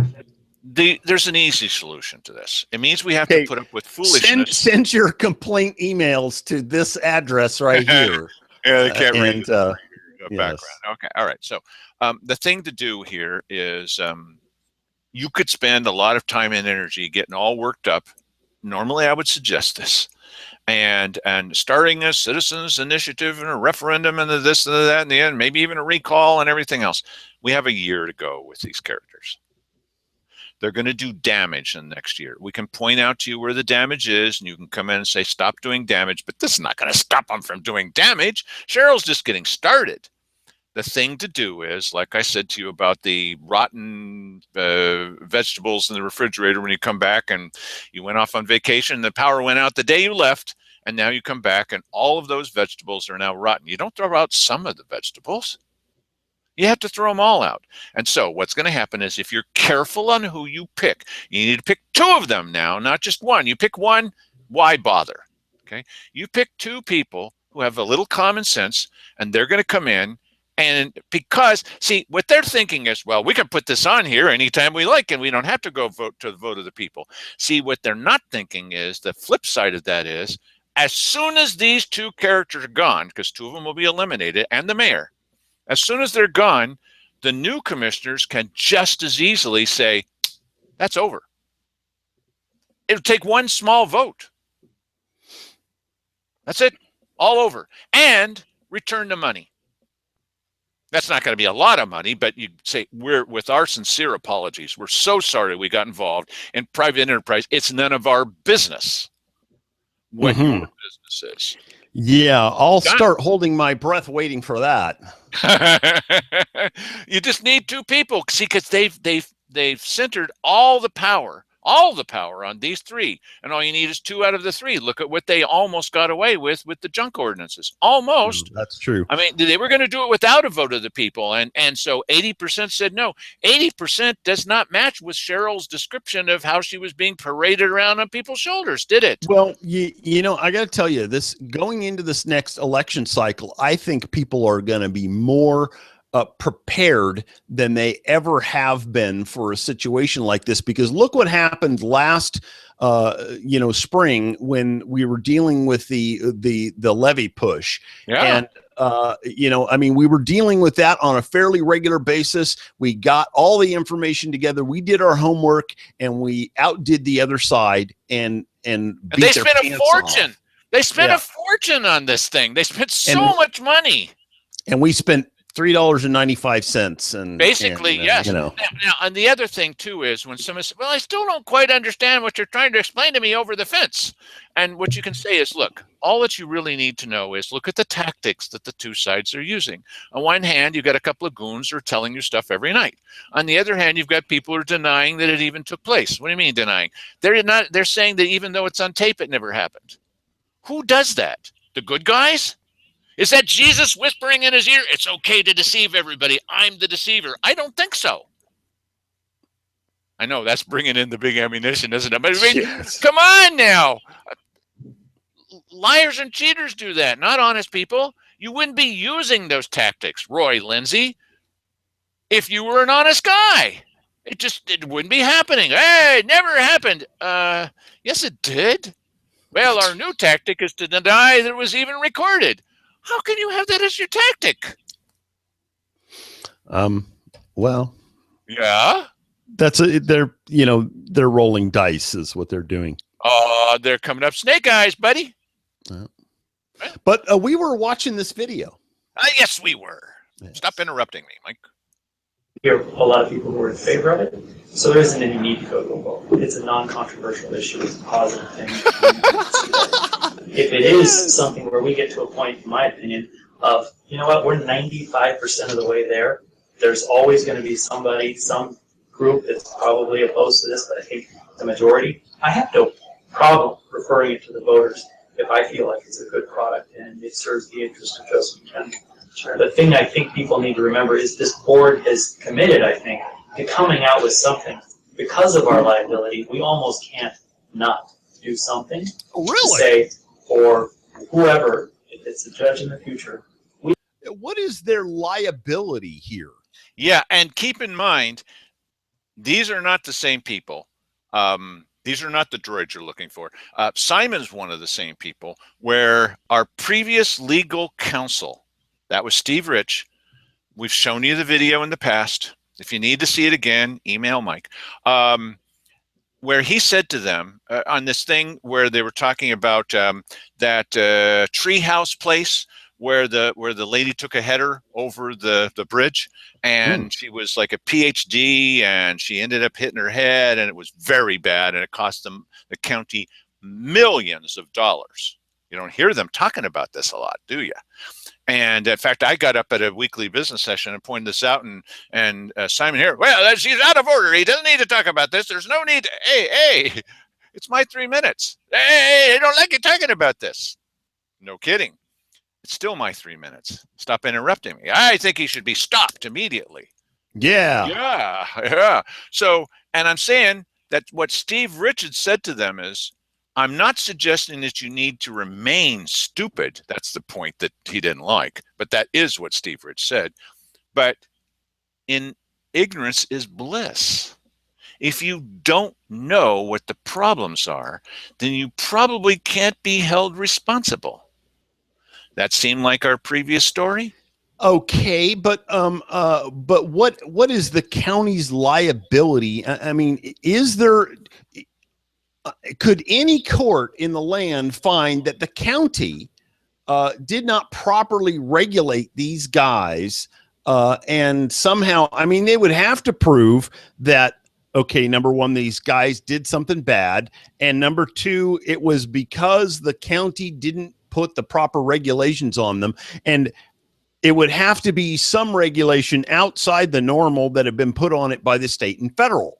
there's an easy solution to this. It means we have to put up with foolishness. Send your complaint emails to this address right here. Yeah, they can't read yes. background. Okay, all right. So the thing to do here is you could spend a lot of time and energy getting all worked up. Normally, I would suggest this. And starting a citizens initiative and a referendum and this and that in the end, maybe even a recall and everything else. We have a year to go with these characters. They're going to do damage in the next year. We can point out to you where the damage is, and you can come in and say, stop doing damage, but this is not going to stop them from doing damage. Cheryl's just getting started. The thing to do is, like I said to you about the rotten vegetables in the refrigerator when you come back and you went off on vacation, the power went out the day you left, and now you come back and all of those vegetables are now rotten. You don't throw out some of the vegetables. You have to throw them all out. And so what's going to happen is, if you're careful on who you pick, you need to pick 2 of them now, not just one. You pick one, why bother? Okay. You pick 2 people who have a little common sense, and they're going to come in. And because, see, what they're thinking is, well, we can put this on here anytime we like, and we don't have to go vote to the vote of the people. See, what they're not thinking is, the flip side of that is, as soon as these 2 characters are gone, because 2 of them will be eliminated, and the mayor, As soon as they're gone, the new commissioners can just as easily say, that's over. It'll take one small vote. That's it. All over. And return the money. That's not going to be a lot of money, but you say, we're, with our sincere apologies, we're so sorry we got involved in private enterprise. It's none of our business what your business is. Yeah, I'll start holding my breath waiting for that. You just need two people. See, because they've centered all the power on these three, and all you need is two out of the three. Look at what they almost got away with the junk ordinances. Almost. That's true. I mean, they were going to do it without a vote of the people, and so 80% said no. 80% does not match with Cheryl's description of how she was being paraded around on people's shoulders, did it? Well, you know, I got to tell you, this going into this next election cycle, I think people are going to be more prepared than they ever have been for a situation like this, because look what happened last spring when we were dealing with the levy push. And I mean, we were dealing with that on a fairly regular basis. We got all the information together, we did our homework, and we outdid the other side and beat they spent a fortune. Off. They spent a fortune on this thing. They spent so much money. And we spent $3.95, and basically, yes. You know. Now, and the other thing too is when someone says, "Well, I still don't quite understand what you're trying to explain to me over the fence," and what you can say is, "Look, all that you really need to know is look at the tactics that the two sides are using. On one hand, you've got a couple of goons who are telling you stuff every night. On the other hand, you've got people who are denying that it even took place. What do you mean denying? They're not. They're saying that even though it's on tape, it never happened. Who does that? The good guys? Is that Jesus whispering in his ear, it's okay to deceive everybody, I'm the deceiver? I don't think so. I know that's bringing in the big ammunition, isn't it? But I mean, come on now. Liars and cheaters do that, not honest people. You wouldn't be using those tactics, Roy Lindsay, if you were an honest guy. It wouldn't be happening. Hey, it never happened. Yes, it did. Well, our new tactic is to deny that it was even recorded. How can you have that as your tactic? Well, yeah, they're rolling dice is what they're doing. They're coming up snake eyes, buddy. But we were watching this video. Yes, we were. Yes. Stop interrupting me, Mike. Here, a lot of people who are in favor of it, so there isn't any need to go to a vote. It's a non-controversial issue. It's a positive thing. If it is something where we get to a point, in my opinion, of, you know what, we're 95% of the way there, there's always going to be somebody, some group that's probably opposed to this, but I think the majority, I have no problem referring it to the voters if I feel like it's a good product and it serves the interest of Josephine County. Sure. The thing I think people need to remember is this board has committed, I think, to coming out with something. Because of our liability, we almost can't not do something. Really? To say, or whoever, if it's a judge in the future. What is their liability here? Yeah, and keep in mind, these are not the same people. These are not the droids you're looking for. Simon's one of the same people, where our previous legal counsel, that was Steve Rich. We've shown you the video in the past. If you need to see it again, email Mike. Where he said to them on this thing where they were talking about that treehouse place where the lady took a header over the bridge, and she was like a PhD, and she ended up hitting her head, and it was very bad, and it cost them, the county, millions of dollars. You don't hear them talking about this a lot, do you? And in fact, I got up at a weekly business session and pointed this out, and Simon here, well, she's out of order. He doesn't need to talk about this. There's no need. Hey, it's my 3 minutes. Hey, I don't like you talking about this. No kidding. It's still my 3 minutes. Stop interrupting me. I think he should be stopped immediately. Yeah. So, and I'm saying that what Steve Richards said to them is, I'm not suggesting that you need to remain stupid. That's the point that he didn't like, but that is what Steve Rich said. But in ignorance is bliss. If you don't know what the problems are, then you probably can't be held responsible. That seemed like our previous story? Okay, but what is the county's liability? I mean, is there could any court in the land find that the county did not properly regulate these guys, and somehow, I mean, they would have to prove that, okay, number one, these guys did something bad, and number two, it was because the county didn't put the proper regulations on them, and it would have to be some regulation outside the normal that have been put on it by the state and federal.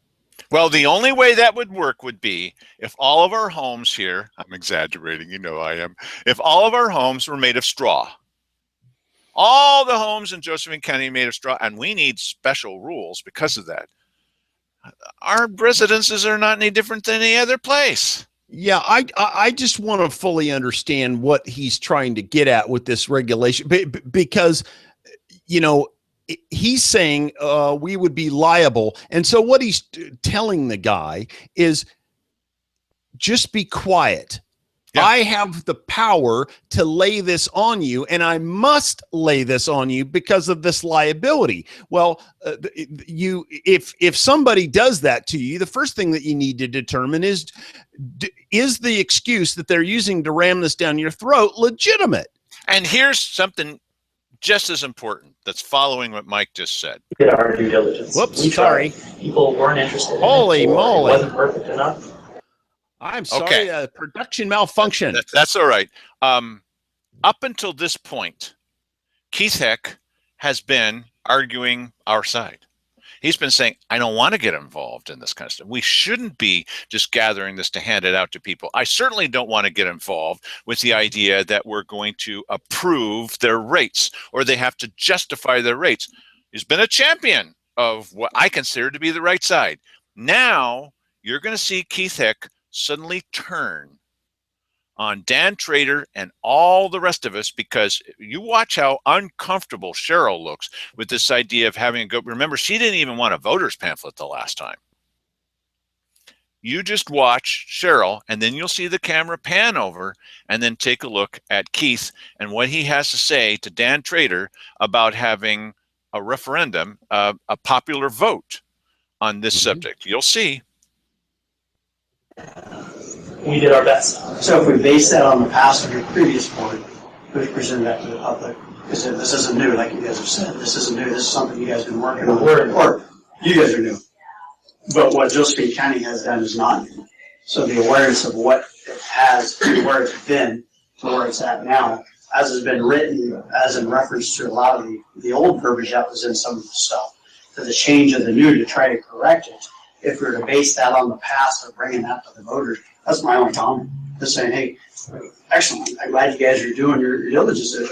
Well, the only way that would work would be if all of our homes here, I'm exaggerating, you know I am, if all of our homes were made of straw. All the homes in Josephine County made of straw, and we need special rules because of that. Our residences are not any different than any other place. Yeah, I just want to fully understand what he's trying to get at with this regulation, because, you know, he's saying we would be liable. And so what he's telling the guy is just be quiet. Yeah. I have the power to lay this on you, and I must lay this on you because of this liability. Well, if somebody does that to you, the first thing that you need to determine is the excuse that they're using to ram this down your throat legitimate? And here's something just as important that's following what Mike just said. We did our due diligence. Whoops, we sorry. People weren't interested in Holy moly. It wasn't perfect enough. I'm sorry, okay. Production malfunction. That's all right. Up until this point, Keith Heck has been arguing our side. He's been saying, I don't want to get involved in this kind of stuff. We shouldn't be just gathering this to hand it out to people. I certainly don't want to get involved with the idea that we're going to approve their rates or they have to justify their rates. He's been a champion of what I consider to be the right side. Now you're going to see Keith Heck suddenly turn on Dan Trader and all the rest of us, because you watch how uncomfortable Cheryl looks with this idea of having a go. Remember, she didn't even want a voter's pamphlet the last time. You just watch Cheryl, and then you'll see the camera pan over and then take a look at Keith and what he has to say to Dan Trader about having a referendum, a popular vote on this subject. You'll see. We did our best. So if we base that on the past of your previous board, we present that to the public, because this isn't new, like you guys have said. This isn't new. This is something you guys have been working on. Or you guys are new. But what Josephine County has done is not new. So the awareness of what it has, where it's been, to where it's at now, as has been written, as in reference to a lot of the old verbiage that was in some of the stuff, to the change of the new to try to correct it. If we were to base that on the past or bringing that to the voters, that's my only comment. Just saying, hey, excellent. I'm glad you guys are doing your diligence of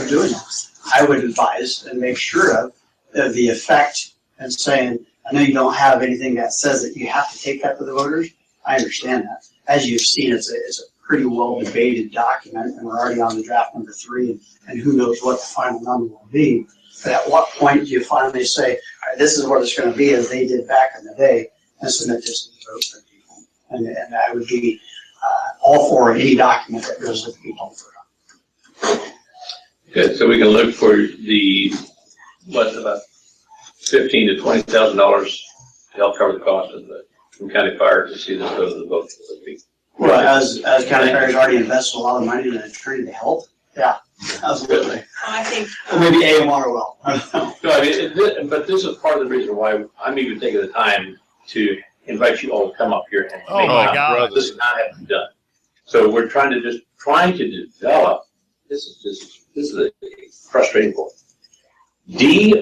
doing this. I would advise and make sure of the effect and saying, I know you don't have anything that says that you have to take that to the voters. I understand that. As you've seen, it's a pretty well debated document, and we're already on the draft number 3, and who knows what the final number will be. But at what point do you finally say, all right, this is what it's going to be, as they did back in the day, and submit this to the vote for people? And I would be all for any document that goes to the people. Good. So we can look for the about $15,000 to $20,000 to help cover the cost of the county fire to see this go to the vote. Well, as county fires already invested a lot of money in an attorney to help. Yeah, absolutely. I think Or maybe AMR will. No, I mean, but this is part of the reason why I'm even taking the time to invite you all to come up here and Oh my God, this is not having done. So we're trying to develop. This is a frustrating point. DRAFT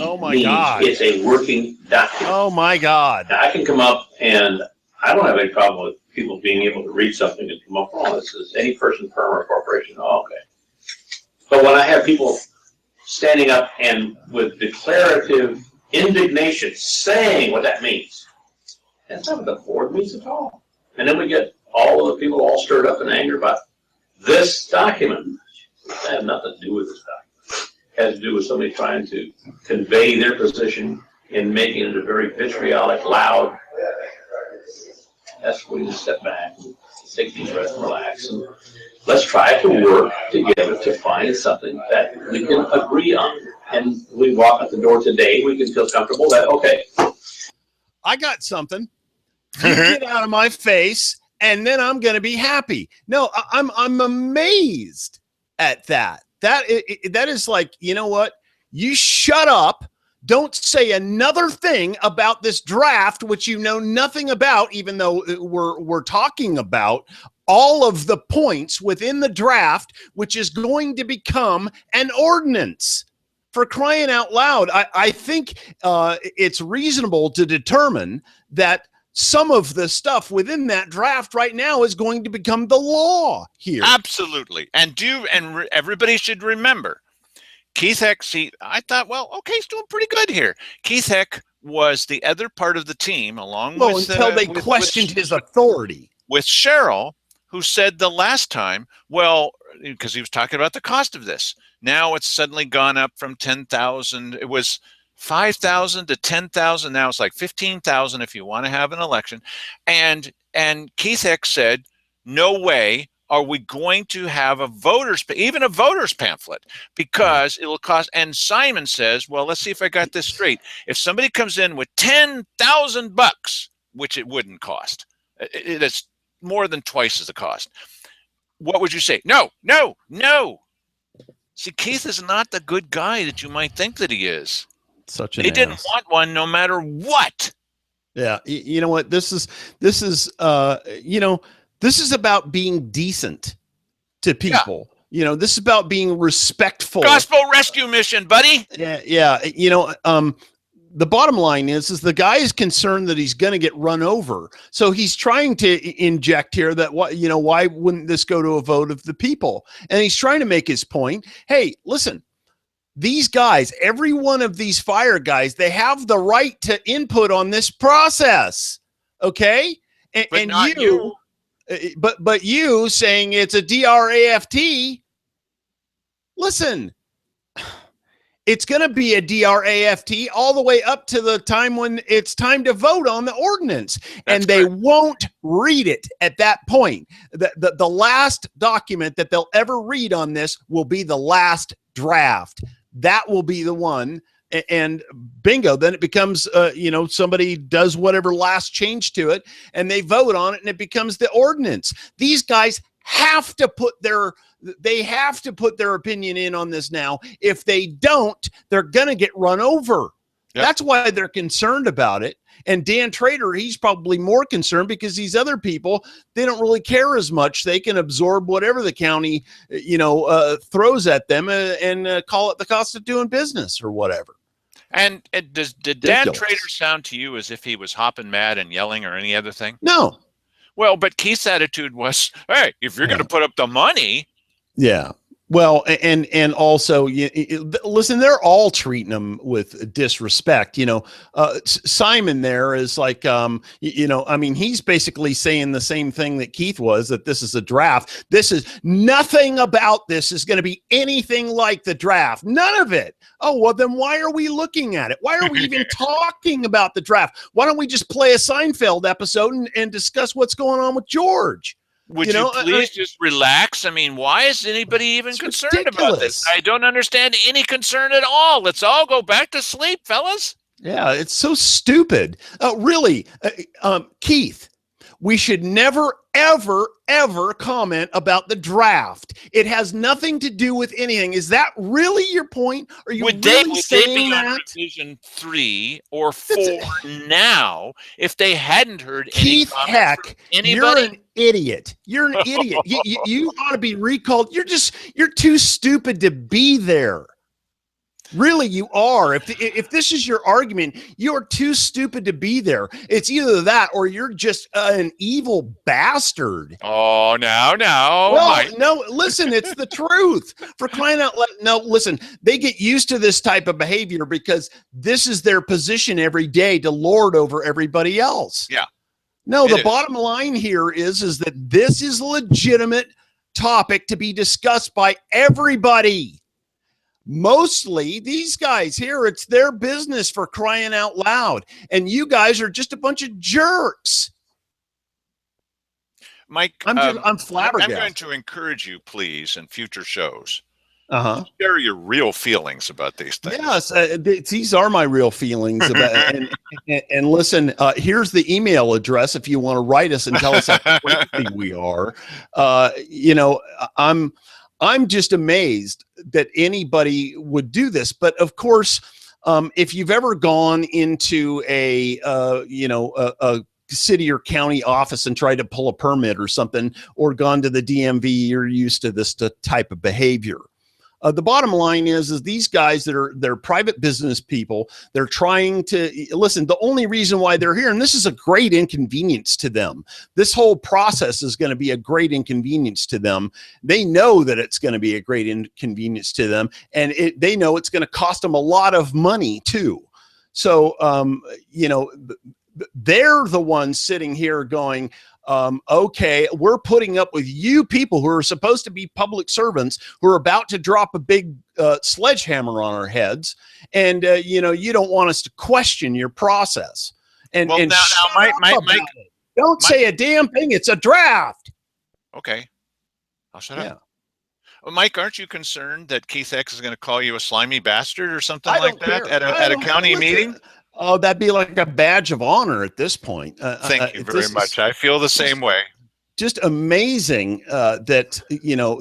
Oh my means God. it's a working document. Oh my God. Now, I can come up and I don't have any problem with people being able to read something and come up, oh, this is any person, firm, or corporation. Oh, okay. But when I have people standing up and with declarative indignation saying what that means, that's not what the board means at all. And then we get all of the people all stirred up in anger about this document. That had nothing to do with this document. It has to do with somebody trying to convey their position and making it a very vitriolic, loud. That's when you step back, take these breaths, relax, and let's try to work together to find something that we can agree on. And we walk out the door today, we can feel comfortable that, okay. I got something. You get out of my face, and then I'm going to be happy. No, I'm amazed at that. That is like, you know what? You shut up. Don't say another thing about this draft, which you know nothing about, even though we're talking about all of the points within the draft, which is going to become an ordinance. For crying out loud, I think it's reasonable to determine that some of the stuff within that draft right now is going to become the law here. Absolutely. And everybody should remember, Keith Heck, I thought, well, okay, he's doing pretty good here. Keith Heck was the other part of the team, along with until they questioned his authority. With Cheryl, who said the last time, well, because he was talking about the cost of this. Now it's suddenly gone up from 10,000. It was 5,000 to 10,000. Now it's like 15,000 if you want to have an election. And Keith Heck said, no way are we going to have even a voter's pamphlet, because it'll cost. And Simon says, well, let's see if I got this straight. If somebody comes in with $10,000, which it wouldn't cost, it's more than twice as the cost. What would you say? No. See, Keith is not the good guy that you might think that he is. They didn't want one no matter what. Yeah. You know what? This is about being decent to people. Yeah. You know, this is about being respectful. Gospel rescue mission, buddy. Yeah. You know, the bottom line is the guy is concerned that he's going to get run over. So he's trying to inject here that, why wouldn't this go to a vote of the people? And he's trying to make his point. Hey, listen, these guys, every one of these fire guys, they have the right to input on this process. Okay. But not you. But you saying it's a DRAFT, listen, it's going to be a DRAFT all the way up to the time when it's time to vote on the ordinance. And they won't read it at that point. The last document that they'll ever read on this will be the last draft. That will be the one. And bingo, then it becomes, somebody does whatever last change to it and they vote on it and it becomes the ordinance. These guys have to put their opinion in on this now. If they don't, they're going to get run over. Yep. That's why they're concerned about it. And Dan Trader, he's probably more concerned because these other people, they don't really care as much. They can absorb whatever the county, throws at them and call it the cost of doing business or whatever. And did Dan Trader sound to you as if he was hopping mad and yelling or any other thing? No. Well, but Keith's attitude was, hey, if you're going to put up the money. Yeah. Well, and also, listen, they're all treating them with disrespect. Simon there is like, he's basically saying the same thing that Keith was, that this is a draft. This is nothing about this is going to be anything like the draft. None of it. Oh, well, then why are we looking at it? Why are we even talking about the draft? Why don't we just play a Seinfeld episode and discuss what's going on with George? Would you please just relax? I mean, why is anybody even concerned about this? I don't understand any concern at all. Let's all go back to sleep, fellas. Yeah, it's so stupid. Really, Keith, we should never, ever, ever comment about the draft. It has nothing to do with anything. Is that really your point? Are you really saying that? On Revision 3 or 4 now if they hadn't heard Keith Heck, you're an idiot. You're an idiot. You ought to be recalled. You're too stupid to be there. Really, you are. If this is your argument, you're too stupid to be there. It's either that or you're just an evil bastard. Oh, no. No, listen, it's the truth. For crying out loud. No, listen, they get used to this type of behavior because this is their position every day to lord over everybody else. Yeah. No, the bottom line here is that this is a legitimate topic to be discussed by everybody. Mostly these guys here, it's their business, for crying out loud. And you guys are just a bunch of jerks. Mike, I'm I'm flabbergasted. going to encourage you, please, in future shows, Uh-huh. share your real feelings about these things. Yes, these are my real feelings about. And listen, here's the email address if you want to write us and tell us how crazy we are. You know, I'm just amazed that anybody would do this. But of course, if you've ever gone into a city or county office and tried to pull a permit or something, or gone to the DMV, you're used to this type of behavior. The bottom line is these guys they're private business people. They're trying to listen. The only reason why they're here, and this is a great inconvenience to them. This whole process is going to be a great inconvenience to them. They know that it's going to be a great inconvenience to them, and they know it's going to cost them a lot of money too. So, they're the ones sitting here going, okay, we're putting up with you people who are supposed to be public servants who are about to drop a big sledgehammer on our heads. And, you don't want us to question your process. And, well, now Mike, don't say a damn thing. It's a draft. Okay. I'll shut up. Well, Mike, aren't you concerned that Keith X is going to call you a slimy bastard or something like that at a county meeting? Oh, that'd be like a badge of honor at this point. Thank you very much. I feel the same way. Just amazing that,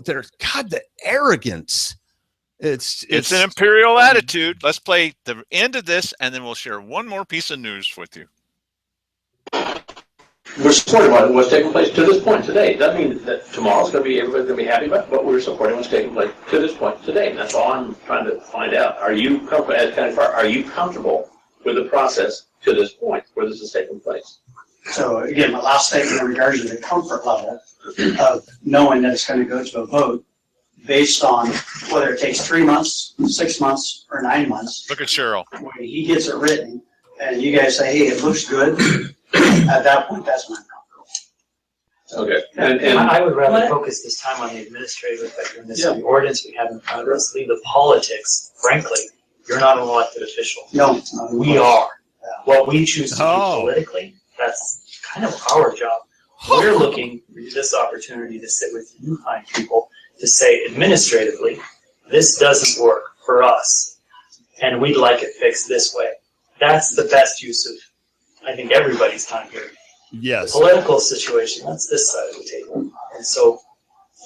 there's the arrogance. It's an imperial attitude. Let's play the end of this, and then we'll share one more piece of news with you. We're supporting what's taking place to this point today. Doesn't mean that tomorrow's going to be everybody's going to be happy about it, but we're supporting what's taking place to this point today. And that's all I'm trying to find out. Are you comfortable, as county fire, are you comfortable with the process to this point where this is taking place? So again, my last statement in regards to the comfort level of knowing that it's going to go to a vote based on whether it takes 3 months, 6 months, or 9 months. Look at Cheryl. When he gets it written and you guys say, hey, it looks good, at that point, that's when I'm comfortable. Okay. And I would rather focus this time on the administrative effectiveness of the ordinance we have in front of us. Leave the politics. Frankly, you're not an elected official. No, we are. What we choose to do politically, that's kind of our job. We're looking for this opportunity to sit with you fine people to say administratively, this doesn't work for us, and we'd like it fixed this way. That's the best use of, I think, everybody's time here. Yes. The political situation, that's this side of the table. And so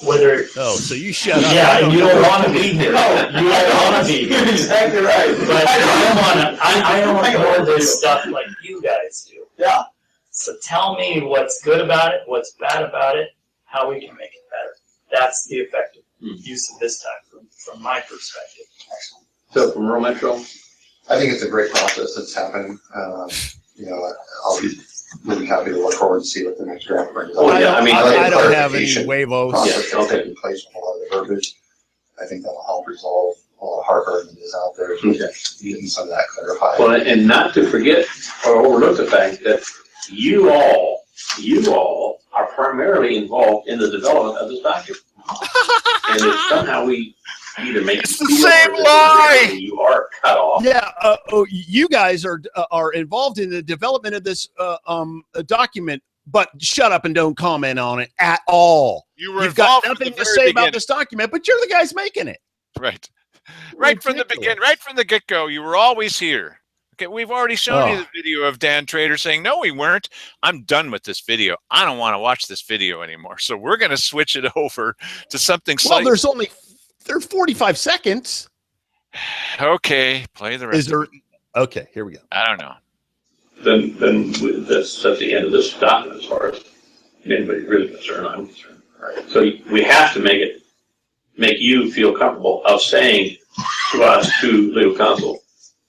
whether... Oh, so you shut up. Yeah, you don't want to be here. No, you don't want to be here. You're exactly right. But I don't want to know this stuff like you guys do. Yeah. So tell me what's good about it, what's bad about it, how we can make it better. That's the effective use of this time from my perspective. Excellent. So from Rural Metro? I think it's a great process that's happening. I'll be really happy to look forward to see what the next draft brings. Oh, yeah, I don't have any huevos. Process that's taking place with a lot of the verbiage. I think that'll help resolve a lot of heartburn that is out there. Getting some of that clarified. Well, and not to forget or overlook the fact that you all are primarily involved in the development of this document. And if somehow we either make it's the same lie. You are cut off. Yeah, you guys are involved in the development of this document, but shut up and don't comment on it at all. You've got nothing to say about this document, but you're the guys making it. Right. Right from the beginning, right from the get-go, you were always here. Okay, we've already shown you the video of Dan Trader saying, no, we weren't. I'm done with this video. I don't want to watch this video anymore. So we're going to switch it over to something slightly. Well, there's 45 seconds. Okay, play the rest. Is there? Okay, here we go. I don't know. Then that's the end of this document as far as anybody's really concerned. I'm concerned. Right. So we have to make you feel comfortable of saying to us, to legal counsel,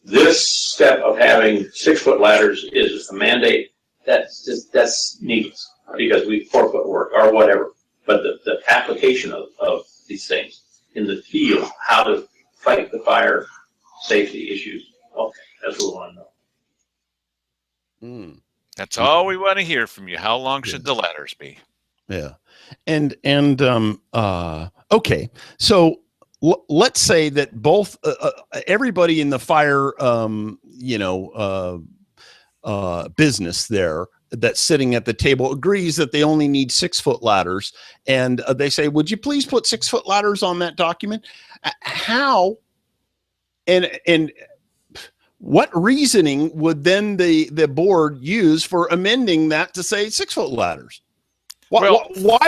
this step of having 6-foot ladders is a mandate that's needless because 4-foot work or whatever. But the application of these things in the field, how to fight the fire safety issues. Okay, that's what we want to know. That's all we want to hear from you. How long should the ladders be? Yeah. And okay. So let's say that both everybody in the fire business there, that's sitting at the table agrees that they only need 6-foot ladders, and they say, "Would you please put 6-foot ladders on that document?" How and what reasoning would then the board use for amending that to say 6-foot ladders? Why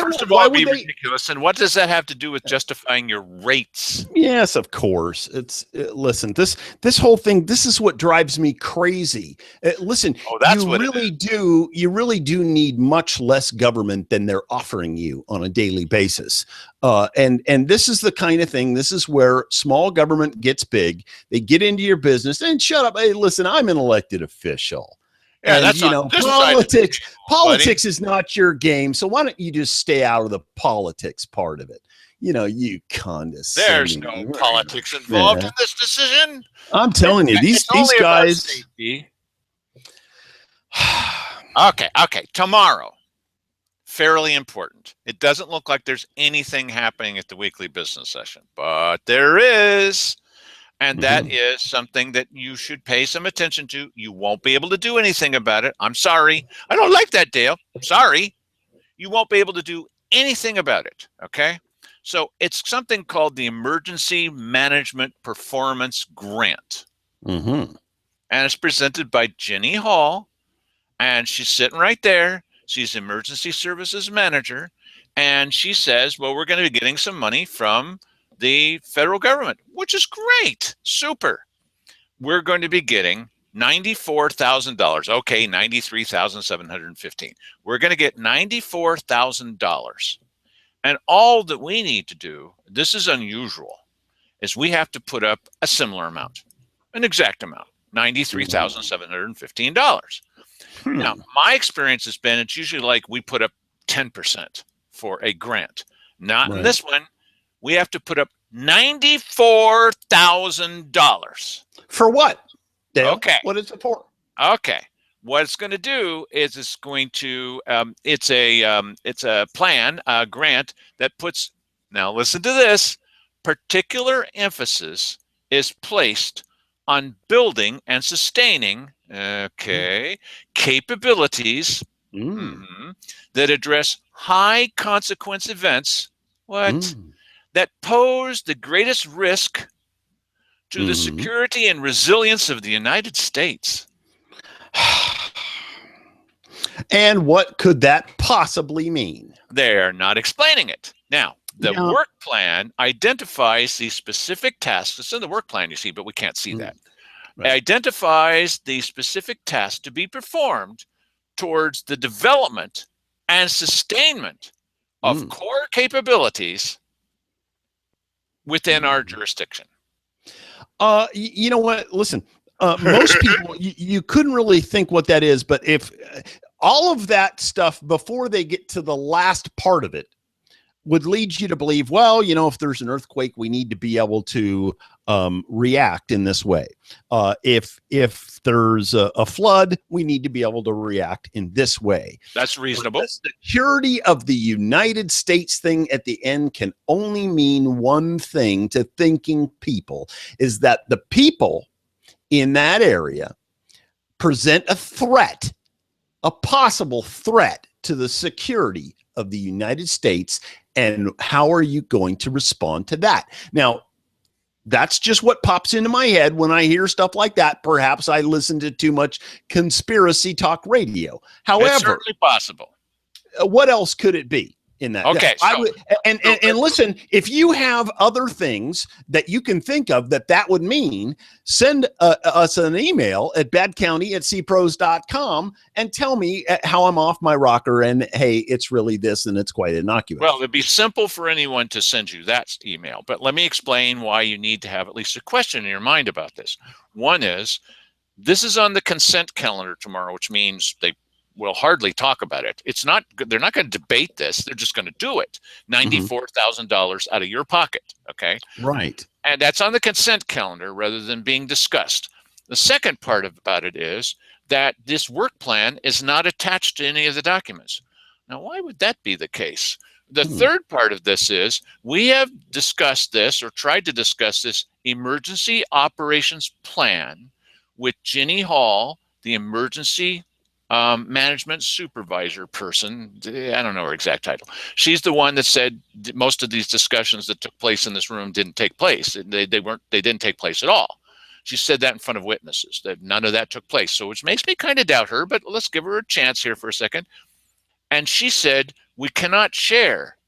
first of why all, it'd be would they? ridiculous. And what does that have to do with justifying your rates? Yes, of course. It's listen. This whole thing. This is what drives me crazy. Listen, Oh, that's you what it really do. You really do need much less government than they're offering you on a daily basis. And this is the kind of thing. This is where small government gets big. They get into your business and shut up. Hey, listen, I'm an elected official. Yeah, And, that's you on know, this side of the politics. table, Politics is not your game. So why don't you just stay out of the politics part of it? You know, you condescending. There's no politics involved in this decision. I'm telling you, these only about guys. safety. Okay. Tomorrow, fairly important. It doesn't look like there's anything happening at the weekly business session, but there is. And that is something that you should pay some attention to. You won't be able to do anything about it. I'm sorry. I don't like that, Dale. Sorry. You won't be able to do anything about it. Okay. So it's something called the Emergency Management Performance Grant. And it's presented by Jenny Hall. And she's sitting right there. She's Emergency Services Manager. And she says, well, we're going to be getting some money from the federal government, which is great. Super. We're going to be getting $94,000. Okay, $93,715. We're going to get $94,000. And all that we need to do, this is unusual, is we have to put up a similar amount, an exact amount, $93,715. Now, my experience has been it's usually like we put up 10% for a grant. Not in this one. We have to put up $94,000. For what, Dale? Okay. What is it for? Okay. What it's going to do is it's going to it's a plan, a grant that puts, now listen to this, particular emphasis is placed on building and sustaining capabilities that address high consequence events that pose the greatest risk to the security and resilience of the United States. And what could that possibly mean? They're not explaining it. Now, the work plan identifies the specific tasks. It's in the work plan, you see, but we can't see that. It identifies the specific tasks to be performed towards the development and sustainment of core capabilities within our jurisdiction. You know what? Listen, most people, you couldn't really think what that is, but if all of that stuff before they get to the last part of it would lead you to believe, well, you know, if there's an earthquake, we need to be able to react in this way. If there's a flood, we need to be able to react in this way. That's reasonable. The security of the United States thing at the end can only mean one thing to thinking people, is that the people in that area present a threat, a possible threat to the security of the United States. And how are you going to respond to that? Now, that's just what pops into my head when I hear stuff like that. Perhaps I listen to too much conspiracy talk radio. However, it's certainly possible. What else could it be in that? Okay. I would, and listen, if you have other things that you can think of that would mean, send us an email at badcounty@cpros.com and tell me how I'm off my rocker and, hey, it's really this and it's quite innocuous. Well, it'd be simple for anyone to send you that email, but let me explain why you need to have at least a question in your mind about this. One is, this is on the consent calendar tomorrow, which means they will hardly talk about it. They're not going to debate this. They're just going to do it. $94,000 out of your pocket. Okay. Right. And that's on the consent calendar rather than being discussed. The second part about it is that this work plan is not attached to any of the documents. Now, why would that be the case? The third part of this is we have discussed this or tried to discuss this emergency operations plan with Ginny Hall, the emergency management supervisor person. I don't know her exact title. She's the one that said most of these discussions that took place in this room didn't take place. They didn't take place at all. She said that in front of witnesses, that none of that took place. So which makes me kind of doubt her, but let's give her a chance here for a second. And she said, we cannot share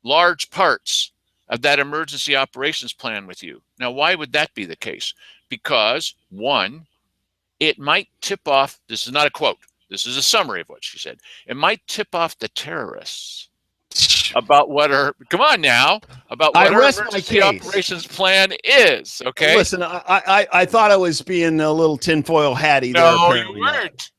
large parts of that emergency operations plan with you. Now, why would that be the case? Because one, it might tip off, this is not a quote, this is a summary of what she said. It might tip off the terrorists about what our, come on now, about what our emergency operations plan is, okay? Listen, I thought I was being a little tinfoil hatty there. No, Apparently you weren't.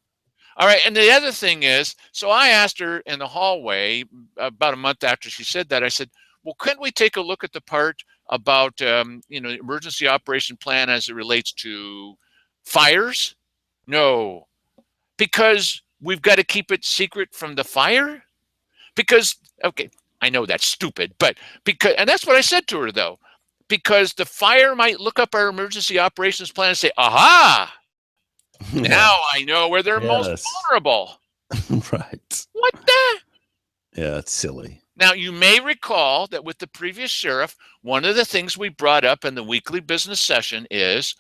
All right, and the other thing is, so I asked her in the hallway about a month after she said that, I said, well, couldn't we take a look at the part about, emergency operation plan as it relates to fires? No, because we've got to keep it secret from the fire? Because, okay, I know that's stupid, but because, and that's what I said to her though, because the fire might look up our emergency operations plan and say, aha, now I know where they're most vulnerable. Right. What the? Yeah, it's silly. Now, you may recall that with the previous sheriff, one of the things we brought up in the weekly business session is,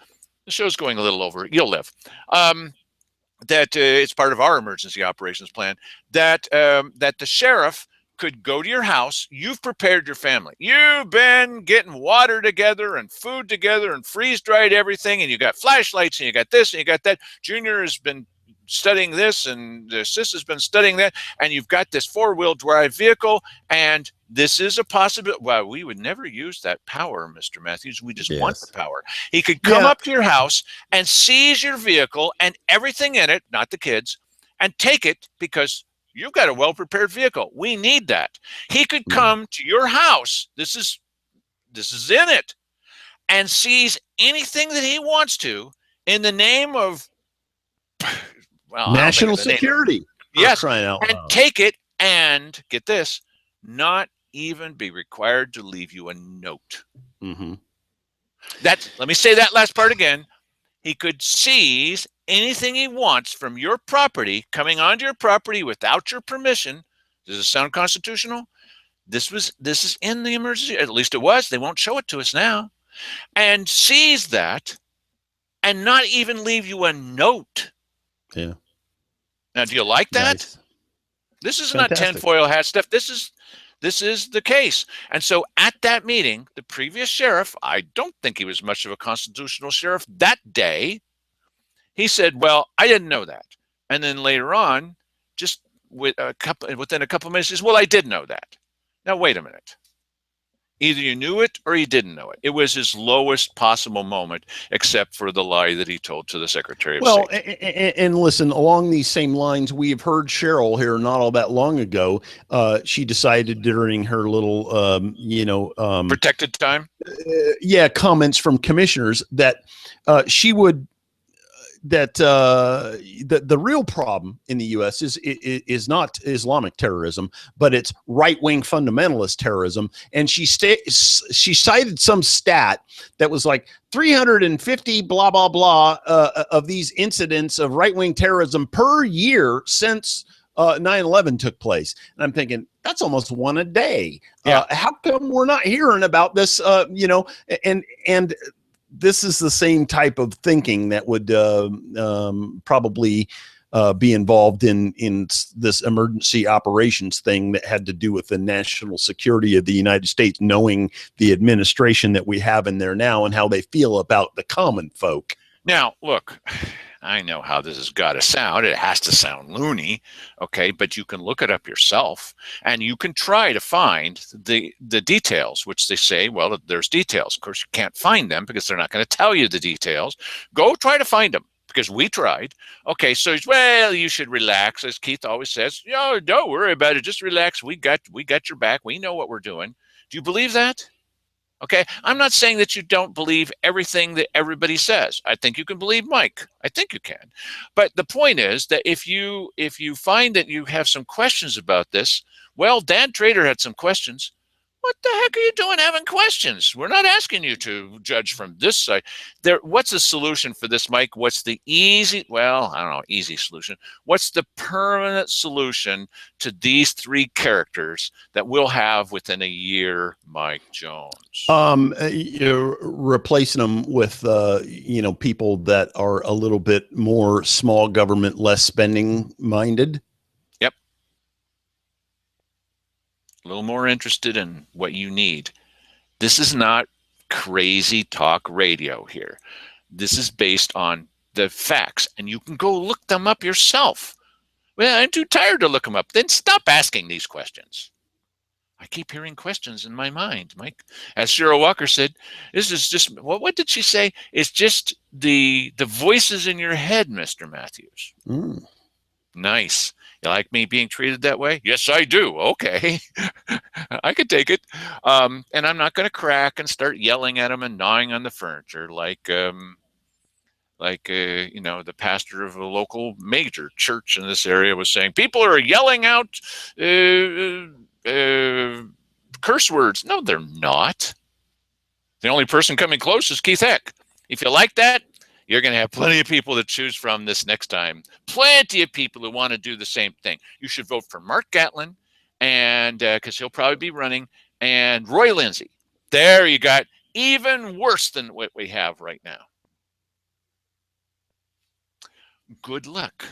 the show's going a little over, you'll live, that it's part of our emergency operations plan, that that the sheriff could go to your house. You've prepared your family. You've been getting water together and food together and freeze-dried everything, and you got flashlights and you got this and you got that. Junior has been studying this and Sis has been studying that, and you've got this four-wheel drive vehicle, and this is a possibility. Well, we would never use that power, Mr. Matthews. We just want the power. He could come up to your house and seize your vehicle and everything in it, not the kids, and take it because you've got a well-prepared vehicle. We need that. He could come to your house. This is in it, and seize anything that he wants to in the name of, well, national security. Yes, and take it and get this, not even be required to leave you a note. Let me say that last part again. He could seize anything he wants from your property, coming onto your property without your permission. Does it sound constitutional? This is in the emergency, at least it was. They won't show it to us now. And seize that and not even leave you a note. Yeah. Now, do you like that? Nice. This is not tinfoil hat stuff. This is the case. And so at that meeting, the previous sheriff, I don't think he was much of a constitutional sheriff that day. He said, well, I didn't know that. And then later on, just within a couple of minutes, he says, well, I did know that. Now, wait a minute. Either you knew it or you didn't know it. It was his lowest possible moment, except for the lie that he told to the Secretary of State. And listen, along these same lines, we've heard Cheryl here not all that long ago. She decided during her little, protected time. Comments from commissioners that she would. That the real problem in the U.S. is not Islamic terrorism, but it's right-wing fundamentalist terrorism. And she cited some stat that was like 350 blah blah blah of these incidents of right-wing terrorism per year since 9/11 took place. And I'm thinking that's almost one a day. How come we're not hearing about this? And this is the same type of thinking that would probably be involved in this emergency operations thing that had to do with the national security of the United States, knowing the administration that we have in there now and how they feel about the common folk. Now, look, I know how this has got to sound. It has to sound loony, okay? But you can look it up yourself, and you can try to find the details, which they say, well, there's details. Of course, you can't find them because they're not going to tell you the details. Go try to find them, because we tried. Okay, so, well, you should relax, as Keith always says. Don't worry about it. Just relax. We got your back. We know what we're doing. Do you believe that? Okay, I'm not saying that you don't believe everything that everybody says. I think you can believe Mike. I think you can. But the point is that if you find that you have some questions about this, well, Dan Trader had some questions. What the heck are you doing having questions? We're not asking you to judge from this side. What's the solution for this, Mike? What's the easy, well, I don't know, easy solution. What's the permanent solution to these three characters that we'll have within a year, Mike Jones? You're replacing them with, people that are a little bit more small government, less spending minded. Yep. A little more interested in what you need. This is not crazy talk radio here. This is based on the facts, and you can go look them up yourself. Well, I'm too tired to look them up. Then stop asking these questions. I keep hearing questions in my mind, Mike. As Cheryl Walker said, this is just, what did she say? It's just the voices in your head, Mr. Matthews. Nice. You like me being treated that way? Yes, I do. Okay. I could take it. And I'm not going to crack and start yelling at him and gnawing on the furniture like the pastor of a local major church in this area was saying. People are yelling out curse words. No, they're not. The only person coming close is Keith Heck. If you like that, you're going to have plenty of people to choose from this next time. Plenty of people who want to do the same thing. You should vote for Mark Gatlin, and because he'll probably be running, and Roy Lindsay. There you got even worse than what we have right now. Good luck.